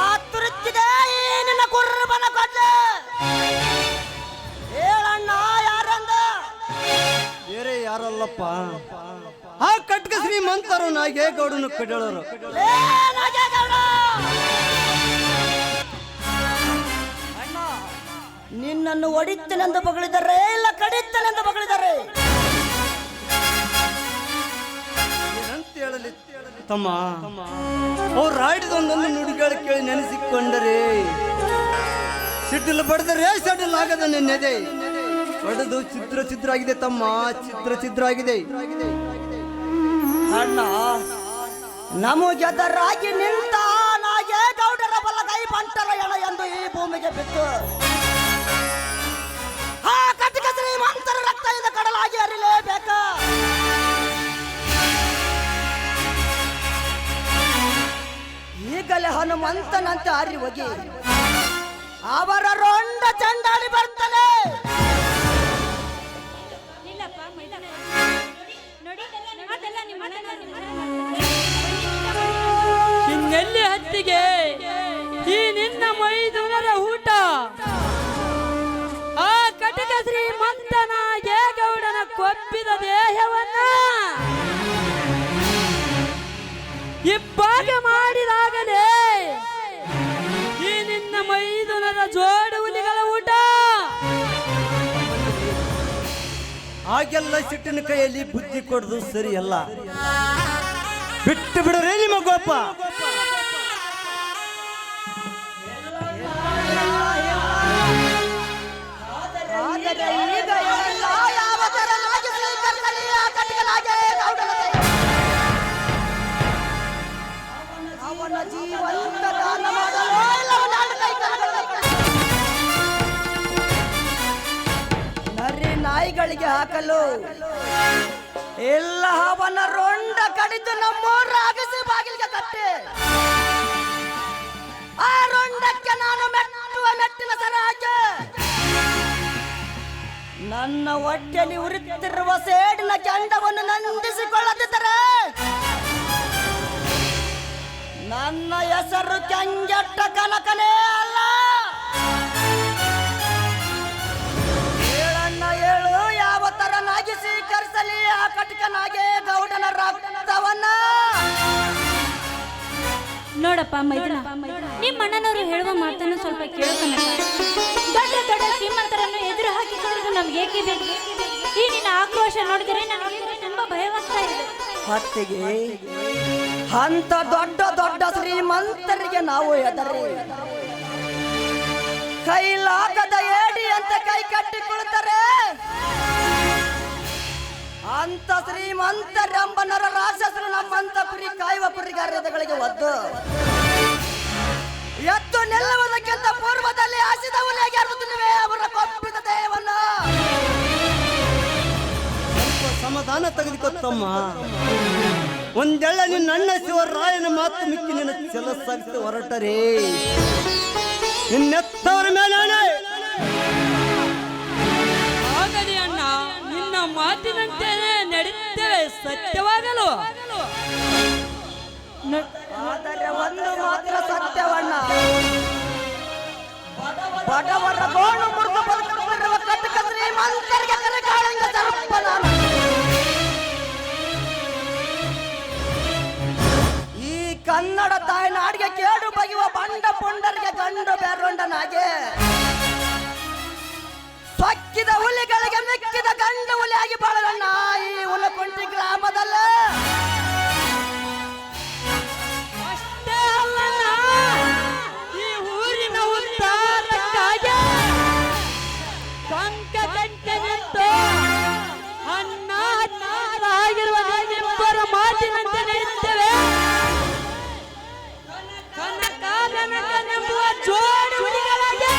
ಆ ತುರುಕಿದೆ ಈ ನಿನ್ನ ಕುರ್ಬನ ಕೊಡ್ಲೆ. ಹೇಳಣ್ಣ ಯಾರಂದ? ಬೇರೆ ಯಾರಲ್ಲಪ್ಪ, ಆ ಕಟ್ಕ ಶ್ರೀಮಂತರು ನಾಗೇಗೌಡನು ಕಡಳರು. ಅಣ್ಣ, ನಿನ್ನನ್ನು ಹೊಡಿತನೆಂದು ಬಗಳಿದರೆ ಇಲ್ಲ ಕಡಿತನೆಂದು ಬಗಳಿದರೆ ಏನಂತ ಹೇಳಲಿ ತಮ್ಮ? ಅವ್ರು ಆಡಿದೊಂದೊಂದು ನುಡಿಗಳು ಕೇಳಿ ನೆನೆಸಿಕೊಂಡರೆ ಸಿಡ್ಡಿಲ್ ಬಡದರೆ ಸಡ್ಡಿಲ್ ಆಗದ ನೆನ್ನೆದೆ ಹೊಡೆದು ಚಿದ್ರ ಆಗಿದೆ ತಮ್ಮ, ಚಿದ್ರ ಆಗಿದೆ. ಅಣ್ಣ, ನಮಗೆದರಾಗಿ ನಿಂತ ನಾಗೇಗೌಡರ ಬಲಗೈ ಬಂಟರ ಎಣ ಎಂದು ಈ ಭೂಮಿಗೆ ಬಿತ್ತು ಆ ಕಟಕ ಶ್ರೀಮಂತರ ರಕ್ತದಿಂದ ಕಡಲಾಗಿ ಹರಿಲೇಬೇಕ. ಈಗಲೇ ಹನುಮಂತನಂತೆ ಹಾರಿ ಹೋಗಿ ಅವರ ರೊಂಡ ಚಂಡಾಡಿ ಬರ್ತಾನೆ. ಹಿಂಗೆಲ್ಲಿ ಹತ್ತಿಗೆ ಈ ನಿನ್ನ ಮೈದುನರ ಊಟ ಆ ಕಟಕ ಶ್ರೀಮಂತನ ಗೇಗೌಡನ ಕೊಬ್ಬಿದ ದೇಹವನ್ನ ಇಬ್ಬಾಗ ಮಾಡಿದಾಗಲೇ ಈ ನಿನ್ನ ಮೈದುನರ ಜೋಡು ಹುಲಿಗಳ ಊಟ. ಹಾಗೆಲ್ಲ ಸಿಟ್ಟಿನ ಕೈಯಲ್ಲಿ ಬುದ್ಧಿ ಕೊಡುದು ಸರಿಯಲ್ಲ. ಬಿಟ್ಟು ಬಿಡರೇ ನಿಮ್ಮ ಗೋಪ. ಆದರೆ ಈಗ ಎಲ್ಲ ಯಾವ ತರನಾಗಿ ಸ್ವೀಕರಿಸಲಿ ಆ ಕಟಕನ ನಾಗೇಗೌಡನ ದೈವ. ಅವನ ಜೀವಂತ ದಾನ ಮಾಡಲು ಎಲ್ಲವನ್ನಾಡು ಕೈಕಾಲುಗಳನ್ನು ನರಿ ನಾಯಿಗಳಿಗೆ ಹಾಕಲು ಎಲ್ಲ ಅವನ ರೊಂಡ ಕಡಿದು ನಮ್ಮೂರ ಅಗಸಿ ಬಾಗಿಲಿಗೆ ಕಟ್ಟೆ. ಆ ರೊಂಡಕ್ಕೆ ನಾನು ಮೆಟ್ಟುವ ಮೆಟ್ಟಿನ ಸರ ಹಾಕಿ ನನ್ನ ಹೊಟ್ಟೆಯಲ್ಲಿ ಉರಿತಿರುವ ಸೇಡಿನ ಕೆಂಡವನ್ನು ನಂದಿಸಿಕೊಳ್ಳದಿದ್ದರೆ ನನ್ನ ಹೆಸರು ಕೆಂಗೆಟ್ಟ ಕನಕನೇ ಅಲ್ಲ. ಹೇಳಣ್ಣ ಹೇಳು, ಯಾವ ತರನಾಗಿ ಸ್ವೀಕರಿಸಲಿ ಆ ಕಟಕನಾಗೆ ಗೌಡನ ರಕ್ತವನ್ನ? ನೋಡಪ್ಪ ಮೈದನ, ನಿಮ್ಮ ಅಣ್ಣನವರು ಹೇಳುವ ಮಾತನ್ನು ಸ್ವಲ್ಪ ಕೇಳ್ತಾನೆ. ದೊಡ್ಡ ದೊಡ್ಡ ಶ್ರೀಮಂತರನ್ನು ಎದುರು ಹಾಕಿಕೊಳ್ಳೋದು ನಮ್ಗೆ ಏಕೆ ಬೇಕು? ಈ ನಿನ್ನ ಆಕ್ರೋಶ ನೋಡಿದರೆ ನನಗೆ ತುಂಬಾ ಭಯವಾಗ್ತಾ ಇದೆ. ಹೊತ್ತಿಗೆ ಅಂತ ದೊಡ್ಡ ದೊಡ್ಡ ಶ್ರೀಮಂತರಿಗೆ ನಾವು ಹೆದರಿ ಕೈಲಾಗದ ಏಡಿ ಅಂತ ಕೈ ಕಟ್ಟಿಕೊಳ್ತಾರೆ. ಅಂತ ಶ್ರೀಮಂತರೆಂಬ ನರ ರಾಕ್ಷಸರು ನಮ್ಮಂತ ಕುರಿ ಕಾಯುವ ಕುರಿಗಾರಗಳಿಗೆ ಒದ್ದು ಎದ್ದು ನಿಲ್ಲುವುದಕ್ಕಿಂತ ಪೂರ್ವದಲ್ಲಿ ಹಸಿದವನಿಗೆ ಅರುತ್ತುತ್ತವೆ ಅವರ ಕೊಪ್ಪಿದ ದೇವನ್ನ. ಸಮಾಧಾನ ತೆಗೆದುಕೊತ್ತಮ್ಮ. ಒಂದೆಳ್ಳ ನಿನ್ನ ಅಣ್ಣ ಶಿವರಾಯನ ಮಾತು ಮಿಕ್ಕಿ ನಿನ್ನ ಕೆಲಸಾಗಿಸಿ ಹೊರಟರೆ ನಿನ್ನೆತ್ತವರ ಮೇಲೆ ಅಣೆ. ಆಗಲಿ ಅಣ್ಣ, ನಿನ್ನ ಮಾತಿನಂತೆಯೇ ನಡೀತೇವೆ, ಸತ್ಯವಾಗಲು. ಆದರೆ ಒಂದು ಮಾತ್ರ ಸತ್ಯವಣ್ಣ, ಬಡವರ ಗೋಣು ಮುರಿದು ಬದುಕುತ್ತಿರುವ ಕಟಕ ಶ್ರೀಮಂತರಿಗೆ ಕರೆಕಾಳಂಗ ಸರ್ಪ ನಾನು. ಈ ಕನ್ನಡ ತಾಯ್ನಾಡಿಗೆ ಕೇಡು ಬಗೆಯುವ ಬಂಡ ಪುಂಡರಿಗೆ ಗಂಡು ಬೇರೊಂಡನಾಗೆ ಸೊಕ್ಕಿದ ಹುಲಿಗಳಿಗೆ ಮಿಕ್ಕಿದ ಗಂಡು ಹುಲಿಯಾಗಿ ಬಾಳಣ್ಣ ಈ ಹುಲಕುಂಟಿ ಗ್ರಾಮದಲ್ಲ. ಅಷ್ಟೇ ಅಲ್ಲಣ್ಣ, ಈ ಊರಿನ ಉದ್ಧಾರಕ್ಕಾಗಿ ಕಂಕ ಗಂಟೆ ನಿಂತು ಅನ್ನ ಆಗಿರುವ ನಿಮ್ಮಿಬ್ಬರ ಮಾತಿನಂತೆ ನಡೆಯುತ್ತೇವೆ. ಕನಕ ಕನಕನೆಂಬುವ ಜೋಡಿ ಹುಲಿಗಳಾಗಿ.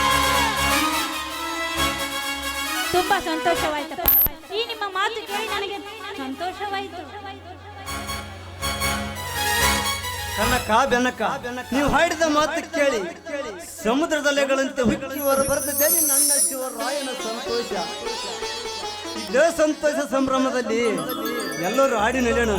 ತುಂಬಾ ಸಂತೋಷವಾಯ್ತಪ್ಪ. ಈ ನಿಮ್ಮ ಮಾತು ಕೇಳಿ ನನಗೆ ಸಂತೋಷವಾಯಿತು. ಕನಕ ಬೆನಕ, ನೀವು ಹಾಡಿದ ಮಾತು ಕೇಳಿ ಸಮುದ್ರದಲೆಗಳಂತೆ ಹುಕ್ಕಿ ಹೊರಬರ್ತದೆ ನನ್ನ ಶಿವರಾಯನ ಸಂತೋಷ. ಇದೇ ಸಂತೋಷ ಸಂಭ್ರಮದಲ್ಲಿ ಎಲ್ಲರೂ ಹಾಡಿ ನಡೆಯೋಣ.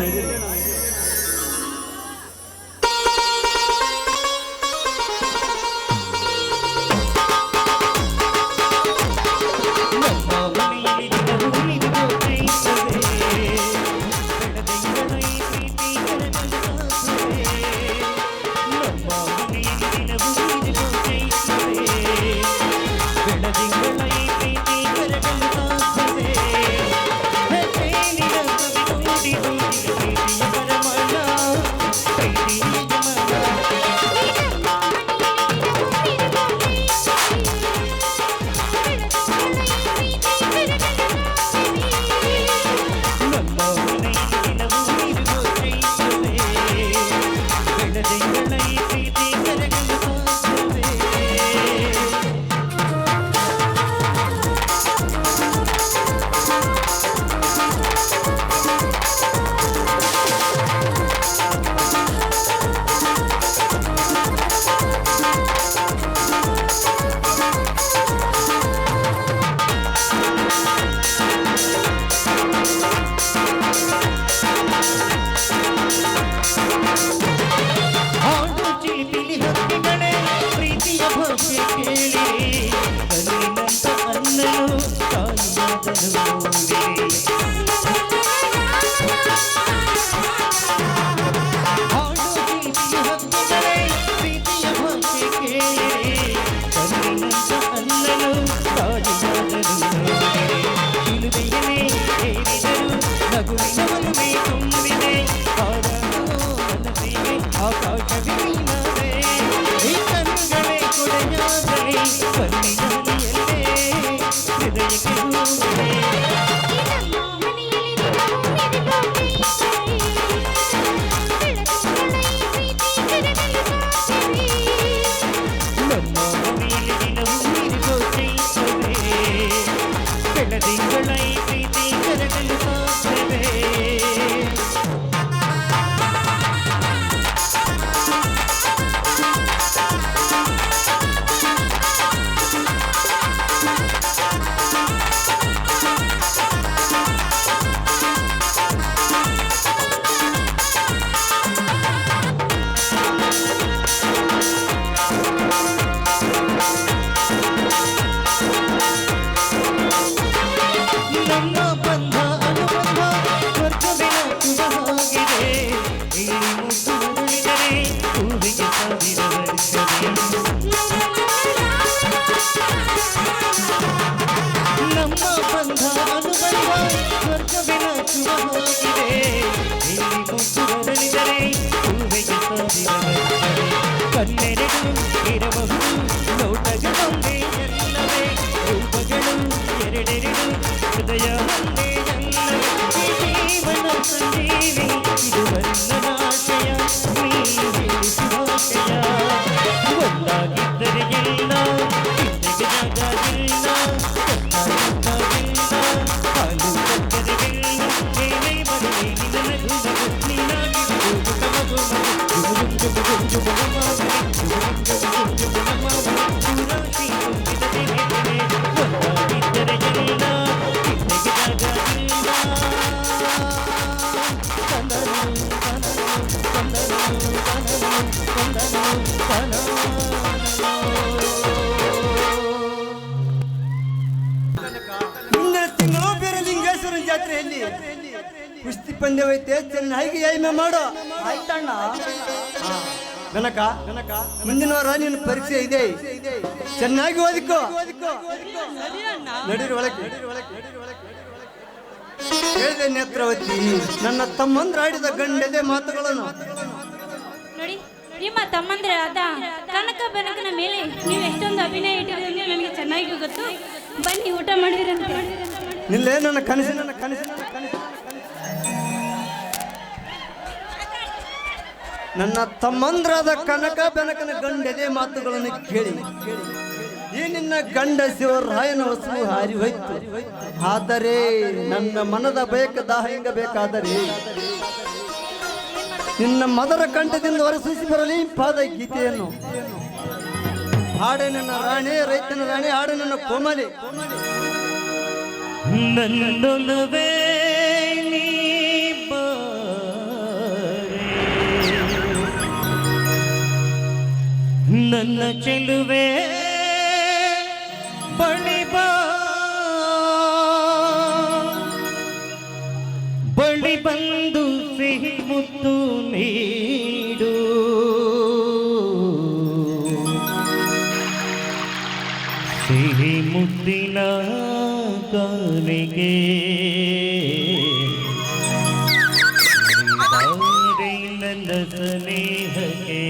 ಹೃದಯಕ್ಕೆ ನಚ್ಚುವ ಹಾಗಿದೆ ಇಲ್ಲಿ ಮುದ್ದು ಉರುಳಿದರೆ ಹೂವಿಗೆ ಸಾವಿರ ವರ್ಷವೇ ನಮ್ಮ ಬಂಧ ಅನುಬಂಧ ಸ್ವರ್ಗವೇ ನಚ್ಚುವ ಹಾಗಿದೆ ಇಲ್ಲಿ ಮುದ್ದು ಉರುಳಿದರೆ ಹೂವಿಗೆ ಸಾವಿರ ವರ್ಷವೇ ಕಣ್ಣೆರಡು ಇರಬಹುದು ನೋಟಗಳೊಂದೇ ಎಲ್ಲವೇ ರೂಪಗಳು ಎರಡೆರಡು ಹೃದಯ ಒಂದೇ ಎಲ್ಲವೇ ಜೀವನ ಸಂಜೀವಿ ಇದು ವರ್ಣನಾಶಯ ನೀ ಶುಭಾಶಯ ಒಂದಾಗಿದ್ದರೆ ಎಲ್ಲ ಚಿಂತೆಗೆ ಜಾಗ ಇಲ್ಲ ಹಾಲು ಸಕ್ಕರೆಗಿಲ್ಲ ಏನೇ ಬರಲಿ ನಿನ್ನ ನಗು ನೀನಾಗಿರುವುದು ಕಮಗು ಮುಂದಿನ ತಿಂಗಳು ಬೀರಲಿಂಗೇಶ್ವರ ಜಾತ್ರೆಯಲ್ಲಿ ಕುಸ್ತಿ ಪಂದ್ಯವೈತೆ ಚೆನ್ನಾಗಿ ಏಮೆ ಮಾಡೋ ಆಯ್ತಣ್ಣ. ಗಣಕ ಮುಂದಿನ ವಾರ ನಿನ್ನ ಪರೀಕ್ಷೆ ಇದೆ ಚೆನ್ನಾಗಿ ಓದಿಕೋ ನಡೀರಿ ಒಳಗೆ ಹೇಳಿದೆ ನೇತ್ರಾವತಿ ನನ್ನ ತಮ್ಮಂದ್ರ ಆಡಿದ ಗಂಡದೆ ಮಾತುಗಳನ್ನು ನೋಡಿ ನಿಮ್ಮ ತಮ್ಮಂದಿರಾದ ಕನಕ ಬೆನಕನ ಮೇಲೆ ನೀವು ಎಷ್ಟೊಂದು ಅಭಿನಯ ಇಟ್ಟಿರೋದು ನನಗೆ ಚೆನ್ನಾಗಿ ಗೊತ್ತು. ಬನ್ನಿ ಊಟ ಮಾಡಿರಂತೆ. ನಿಲ್ಲೇ ನನ್ನ ಕನಸು ನನ್ನ ತಮ್ಮಂದ್ರಾದ ಕನಕ ಬೆನಕನ ಗಂಡದೆ ಮಾತುಗಳನ್ನು ಕೇಳಿ ಈ ನಿನ್ನ ಗಂಡ ಶಿವರಾಯನ ವಸ್ತು ಹಾರಿ ಹೋಯ್ತು. ಆದರೆ ನನ್ನ ಮನದ ಬಯಕ ದಾಹಿಂಗ ಬೇಕಾದರೆ ನಿನ್ನ ಮದರ ಕಂಠದಿಂದ ಹೊರಸೂಸಿ ಬರಲಿ ಪಾದ ಗೀತೆಯನ್ನು ಹಾಡೆ ನನ್ನ ರಾಣಿ ರೈತನ ರಾಣಿ ಹಾಡೆ ನನ್ನ ಕೋಮಲಿ ನನ್ನೊಲವೇ ನೀ ಬಾರೆ ನನ್ನ ಚೆಲುವೆ ಬಳಿ ಬಾ ಬಳಿ ಬಂದು ಸಿಹಿ ಮುತ್ತು ನೀಡು ಸಿಹಿ ಮುತ್ತಿನ ಕಾಲಿಗೆ ನನ್ನ ಸ್ನೇಹಕ್ಕೆ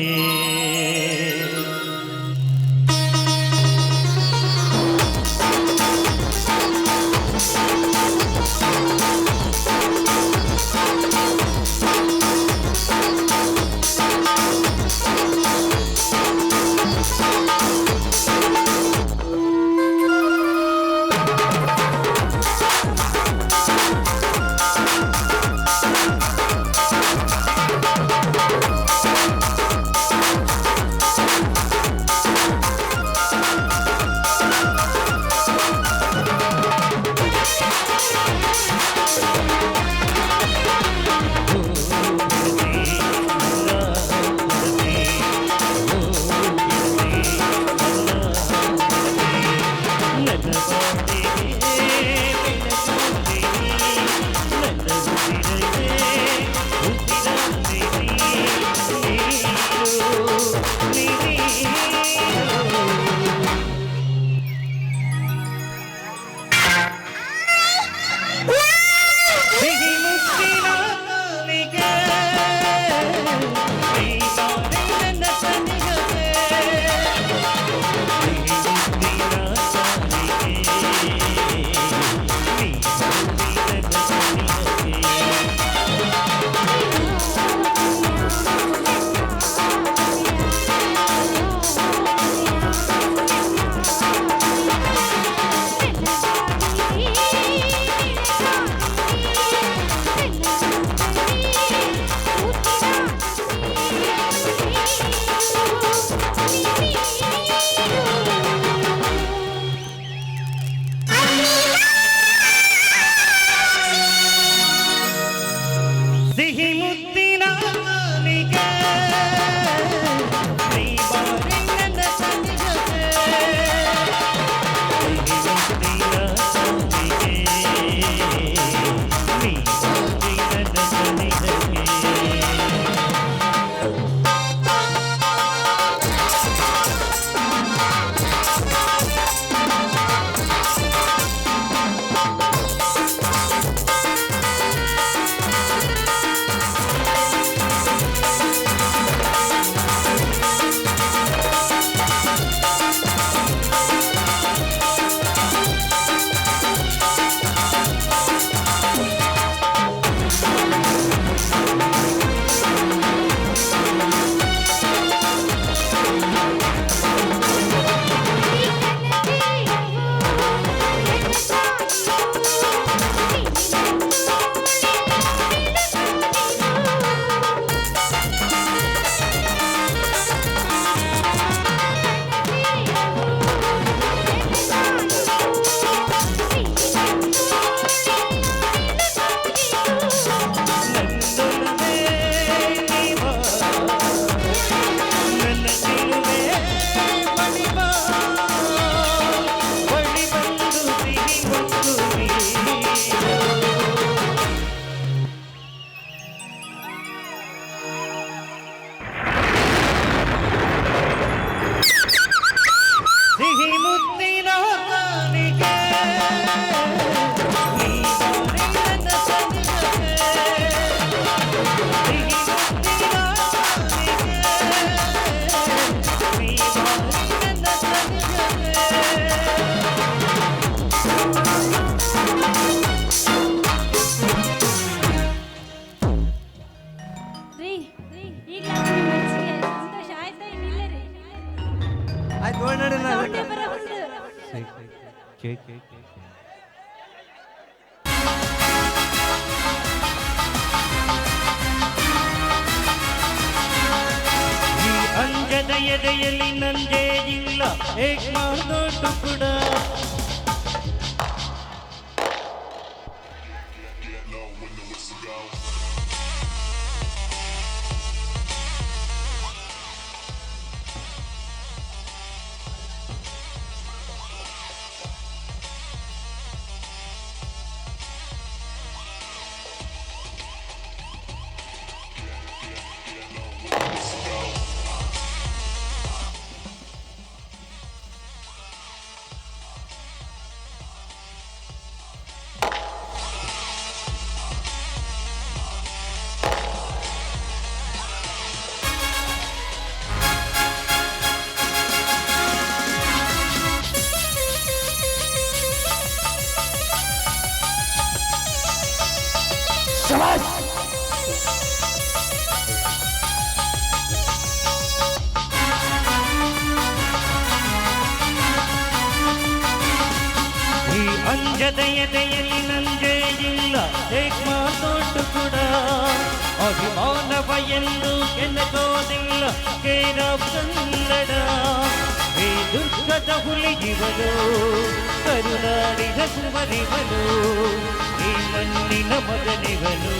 ಈಗ ನಮ್ಮ ಮನಸ್ಸಿಗೆ ಸಂತೋಷ ಆಯ್ತಾ ಇನ್ನಿಲ್ಲ ರೀ ಆಯ್ತು ನೋಡಿ ನೋಡಿ ಸೌಂಡೇ ಬರಬಹುದು. ಈ ಅಂಜದ ಎದೆಯಲ್ಲಿ ನಂದೇ ಇಲ್ಲ ಏಕ್ ಮಾಡು ಟುಕುಡ ಈ ಅಂಜದ ಎದೆಯಲ್ಲಿ ನಂದೇ ಇಲ್ಲ ಏಕ್ ಮಾತೋಟು ಕೂಡ ಅಭಿಮಾನವ ಎಂದು ಎನ್ನಗೋದಿಲ್ಲ ಕೇರ ಕನ್ನಡ ಈ ದುರ್ಗದ ಹುಲಿಗಿವನು ಕರುನಾಡಿನ ಸುಮರಿವನು ಈ ಮಣ್ಣಿನ ಮಗನಿವನು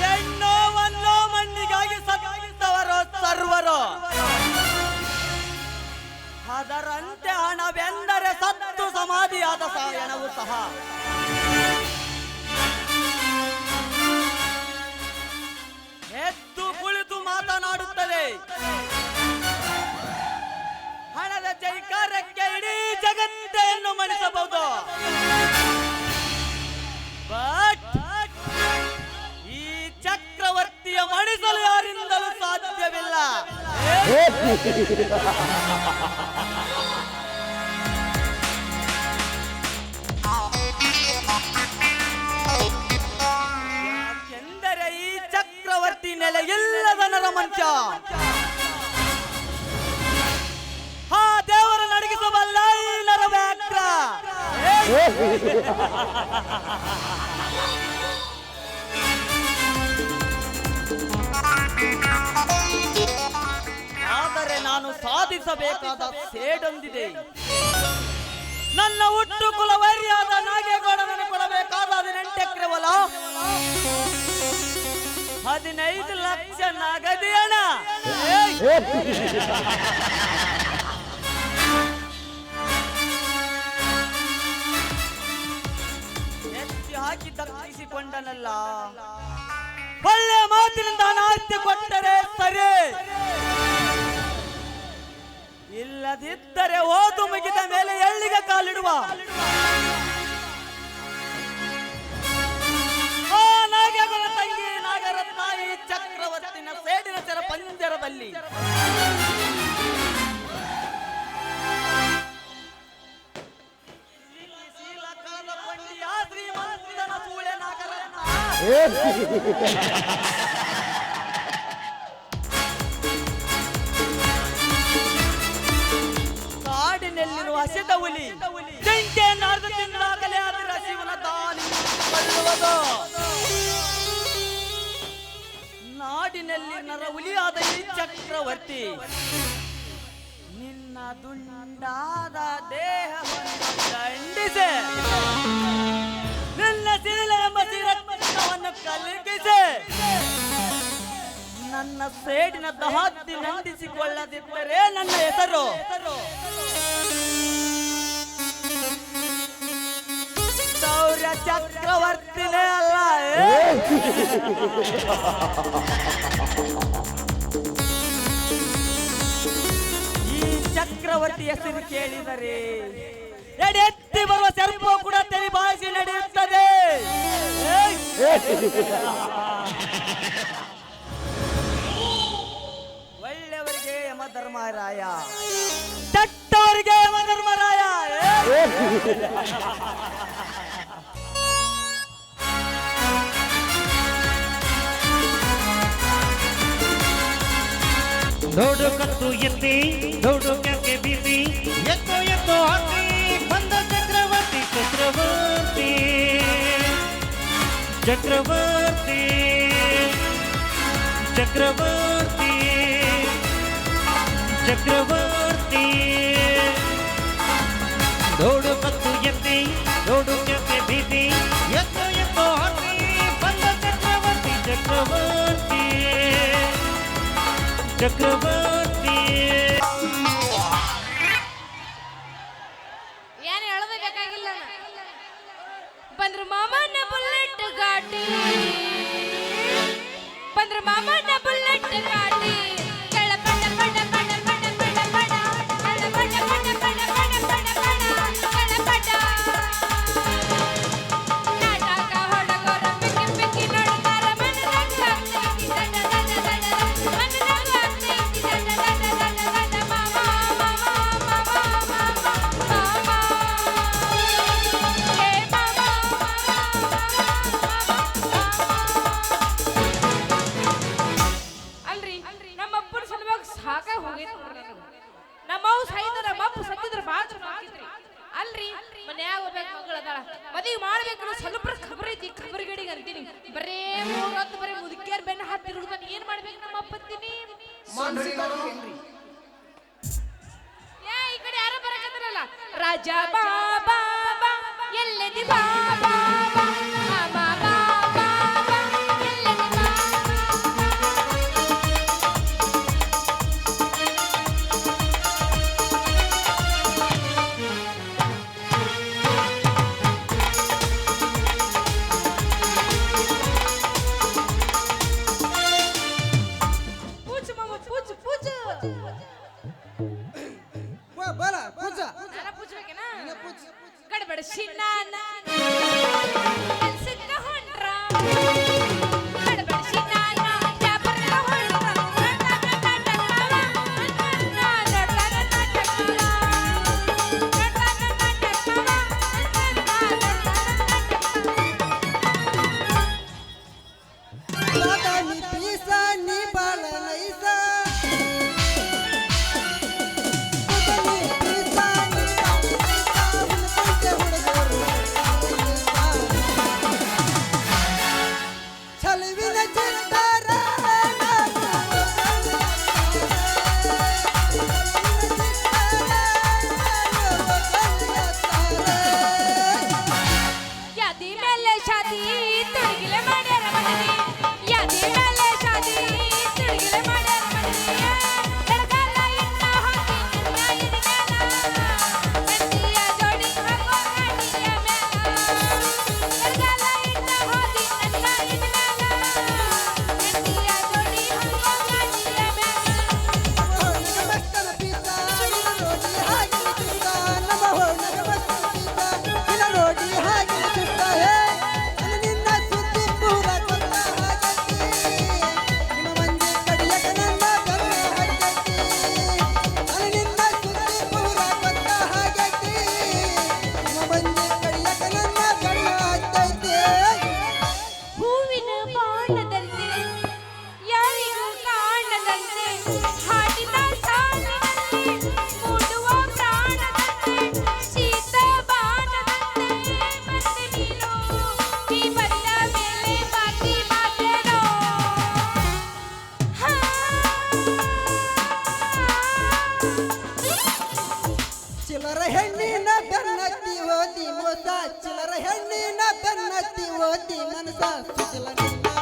ಹೆಣ್ಣೋವನ್ನು ಮಣ್ಣಿಗಾಗಿ ಸತ್ತವರು ಸರ್ವರು ಅದರಂತೆ ಹಣವೆಂದರೆ ಸತ್ತು ಸಮಾಧಿಯಾದ ಸಾಯಣವು ಸಹ ಎದ್ದು ಕುಳಿತು ಮಾತನಾಡುತ್ತದೆ. ಹಣದ ಜೈಕಾರಕ್ಕೆ ಇಡೀ ಜಗತ್ತೆಯನ್ನು ಮಣಿಸಬಹುದು. ಬಟ್ ಈ ಚಕ್ರವರ್ತಿಯ ಮಣಿಸಲು ಯಾರಿಂದಲೂ ಸಾಧ್ಯವಿಲ್ಲ. ಯಾಕೆಂದರೆ ಈ ಚಕ್ರವರ್ತಿ ನೆಲೆಯಿಲ್ಲದ ನರಮಂಚ. ಹಾ ದೇವರ ನಡಗಿಸಬಲ್ಲ ಈ ನರವ್ಯಾಕ್ರ. ಆದರೆ ನಾನು ಸಾಧಿಸಬೇಕಾದ ಸೇಡೊಂದಿದೆ. ನನ್ನ ಹುಟ್ಟು ಕುಲವೈರಿಯಾದ ನಾಗೇಗೌಡನನ್ನು ಕೊಡಬೇಕಾದ 18 ಎಕರೆ ಹೊಲ, 15 ಲಕ್ಷ ನಗದಿ ಹಣ. ಎತ್ತಿ ಹಾಕಿ ದಕ್ಕಿಸಿಕೊಂಡನಲ್ಲ, ಒಳ್ಳೆ ಮಾತಿನಿಂದ ಅನಾರ್ತಿ ಕೊಟ್ಟರೆ ಸರಿ, ಇಲ್ಲದಿದ್ದರೆ ಓದು ಮುಗಿದ ಮೇಲೆ ಎಳ್ಳಿಗೆ ಕಾಲಿಡುವ. ನಾಗೇಗೌಡ ತಂಗಿ ನಾಗರತ್ನ ಈ ಚಕ್ರವರ್ತಿನ ಸೇಡಿನ ಚೆರ ಪಂಜರದಲ್ಲಿ ಶ್ರೀಮಂತನ ಸೂಳೆ ನಾಗರತ್ನ ಕಾಡಿನಲ್ಲಿರುವ ಹಸಿದ ಹುಲಿ ಬೆಂಕಿಯನ್ನು ಅರ್ಧ ತಿಂದಾಗಲೇ ಅದರ ಶಿವನ ದಾನಿ ಕೊಳ್ಳುವುದು. ನಾಡಿನಲ್ಲಿ ನರ ಹುಲಿಯಾದ ಈ ಚಕ್ರವರ್ತಿ ನಿನ್ನ ದುಂಡಾದ ದೇಹವನ್ನು ದಂಡಿಸೆ, ನಿನ್ನ ಸಿರಿಲ ಎಂಬ ಸಿರತ್ನವನ್ನು ಕಲಗಿಸೆ, ನನ್ನ ಸೇಡಿನ ದಹಾತಿ ನಂದಿಸಿಕೊಳ್ಳದಿದ್ದರೆ ನನ್ನ ಹೆಸರು ಶೌರ್ಯ ಚಕ್ರವರ್ತಿನೇ ಅಲ್ಲ. ಈ ಚಕ್ರವರ್ತಿ ಹೆಸರು ಕೇಳಿದರೆ ಎಡೆತ್ತಿ ಬರುವ ಸರ್ಪ ಕೂಡ ತೆರಿ ಬಾಯಿಸಿ ನಡೆಯುತ್ತದೆ. ಒಳ್ಳೆಯವರಿಗೆ ಯಮಧರ್ಮರಾಯ, ಕೆಟ್ಟವರಿಗೆ ಯಮಧರ್ಮರಾಯ. ನೋಡು ಕತ್ತು ಎತ್ತಿ ನೋಡು ಕ್ಯಾಕೆ ಬೀಸಿ ಎತ್ತೋ ಎತ್ತೋ ಹಾಕಿ ಬಂದ ಚಕ್ರವರ್ತಿ ಚಕ್ರವರ್ತಿ ಚಕ್ರವರ್ತಿ ಚಕ್ರವರ್ತಿ ಚಕ್ರವರ್ತಿ ನೋಡು ಕತ್ತು ಎತ್ತಿ ನೋಡು ಕ್ಯಾಕೆ ಬೀಸಿ ಎತ್ತೋ ಎತ್ತೋ ಹಾಕಿ ಬಂದ ಚಕ್ರವರ್ತಿ ಚಕ್ರವರ್ತಿ ಚಕ್ರವರ್ತಿ. ಏನು ಹೇಳೋದೇ ಬೇಕಾಗಿಲ್ಲ ಬಂದ್ರ ಮಾಮನ ಬುಲೆಟ್ ಗಾಡಿ ಬಂದ್ರ ಮಾಮನ ಬುಲೆಟ್ ಗಾಡಿ ಕಳ ಪಡ ಪಡ ಪಡ ಪಡ ಪಡ ಪಡ ಕಳ ಪಡ ಪಡ ಪಡ ಪಡ ಪಡ ಪಡ ಕಳ ಪಡ ನಾಟಕ ಹೊಡಗೋರ ಪಿಕ್ಕಿ ಪಿಕ್ಕಿ ನೋಡ್ತಾರ ಮನದಾಗ ಆಗ್ತೈತಿ ದಡ ದಡ ದಡ ಮನದಾಗ ಆಗ್ತೈತಿ ದಡ ದಡ ದಡ ದಡ ಮಾಮ ಮಾಮ ಮಾಮ ಮಾಮ ಏ ಮಾಮ ಅಲ್ರಿ ನಮ್ಮ ಅಪ್ಪನ ಸಲುವಾಗಿ ಸಾಕಾಗಿ ಹೋಗೈತಿ ನಮ್ಮವ್ ಸಾಯಿದ್ರ ನಮ್ಮಪ್ಪ ಸತ್ತಿದ್ರ ಮಾತ್ರ ಹಾಕಿದ್ರಿ ಅಲ್ರಿ ಮನ್ಯಾಗ ಒಬ್ಬ ಮಗಳು ಅದಾಳ ಮದುವೆ ಮಾಡ್ಬೇಕು ಸ್ವಲ್ಪ ಖಬರ್ ಐತಿ ಖಬರ್ಗಡಿಗೆ ಅಂತೀನಿ ಬರೇ 3 ಹೊತ್ತು ಬರೇ ಮುದುಕಿಯರ್ ಬೆನ್ನ ಹತ್ತಿರುತ್ತಾನ ಏನ್ ಮಾಡ್ಬೇಕು ನಮ್ಮ ಅಪ್ಪ ಅಂತೀನಿ ಏ ಈ ಕಡೆ ಯಾರೋ ಬರಕತ್ತಾರಲ್ಲ ರಾಜ ಬಾಬಾ ಎಲ್ಲೆದಿ ಬಾಬಾ ಮಾಮಾ ಬಾಬಾ ಎಲ್ಲೆದಿ ಬಾಬಾ पूछ मामा पूछ पूछ बोला पूछ नाना पूछಬೇಕೇನಾ ಗಡಬಡ ಶಿನ್ನಾನ ಕೆಲ್ಸಕ್ಕ ಹೊಂಟ್ರ ಗಡಬಡ ಶಿನ್ನಾನ ವ್ಯಾಪಾರ ಹೊಂಟ್ರ बादामी पीसा नी बाळ नैसा बादामी पीसा नी पंचे हुडगोರು छलविನ ಚಿತ್ತಾರ ಯಾದಿ ಮೇಲೆ ಶಾದಿ ತುಡುಗಿಲೆ ಮಾಡ್ಯಾರ ಮನೆಗೆ ಯಾದಿ ಮೇಲೆ ಶಾದಿ ತುಡುಗಿಲೆ ಮಾಡ್ಯಾರ ಮನೆಗೆ ಎಡಗಾಲ ಇನ್ನ ಹಾಕಿ ನಿನ್ನ ಎಡಗಾಲ ಗಂಟಿಯ ಜೋಡಿ ಹಾಕೋ ಗಾಡಿಯ ಮೇಲ ಎಡಗಾಲ ಇನ್ನ ಹಾಕಿ ನನ್ನ ಎಡಗಾಲ ಗಂಟಿಯ ಜೋಡಿ ಹಾಕೋ ಗಾಡಿಯ ಮೇಲ ಮಕ್ಕಳ ಪೀಸಾ ರೋಟಿ ಹಾಗೆ ಚಿತ್ತ ನಮ್ಮ ಹೊರನಗ ಮಕ್ಕಳ ಪೀಸಾ ನಿನ್ನ ರೋಟಿ ಹಾಗೆ ಚಿತ್ತ ಹೇ ನಿನ್ನ ಸುದ್ದಿ ಪೂರ ಕೊತ್ತ ಹಾಗೈತಿ ನಿಮ್ಮ ಮಂದಿ ಕಡಿಯಕ ನನ್ನ ಬೆನ್ನ ಹತ್ತೈತಿ ನಿನ್ನ ಸುದ್ದಿ ಪೂರ ಕೊತ್ತ ಹಾಗೈತಿ ನಿಮ್ಮ ಮಂದಿ ಕಡಿಯಕ ನನ್ನ ಬೆನ್ನ ಹತ್ತೈತಿ ಹೂವಿನ ಬಾಣದಂತೆ ಯಾರಿಗೂ ಕಾಣದಂತೆ ಹಾಡಿನ ಸಾಲಿನಲ್ಲಿ ಮೂಡುವ ಪ್ರಾಣದಂತೆ ಶೀತ ಬಾಣದಂತೆ ಮತ್ತೆ ನೀನು ಈ ಬಂದ ಮೇಲೆ ಬಾಕಿ ಮಾತೇನೋ ಚಿಲ್ಲರ ಹೆಣ್ಣಿನ ಬೆನ್ನತ್ತಿ ಓದಿ ಮೋಸ ಚಿಲ್ಲರ ಹೆಣ್ಣಿನ ಬೆನ್ನತ್ತಿ ಓದಿ ಮನಸ ಸುಚಿಲ ನಿನ್ನ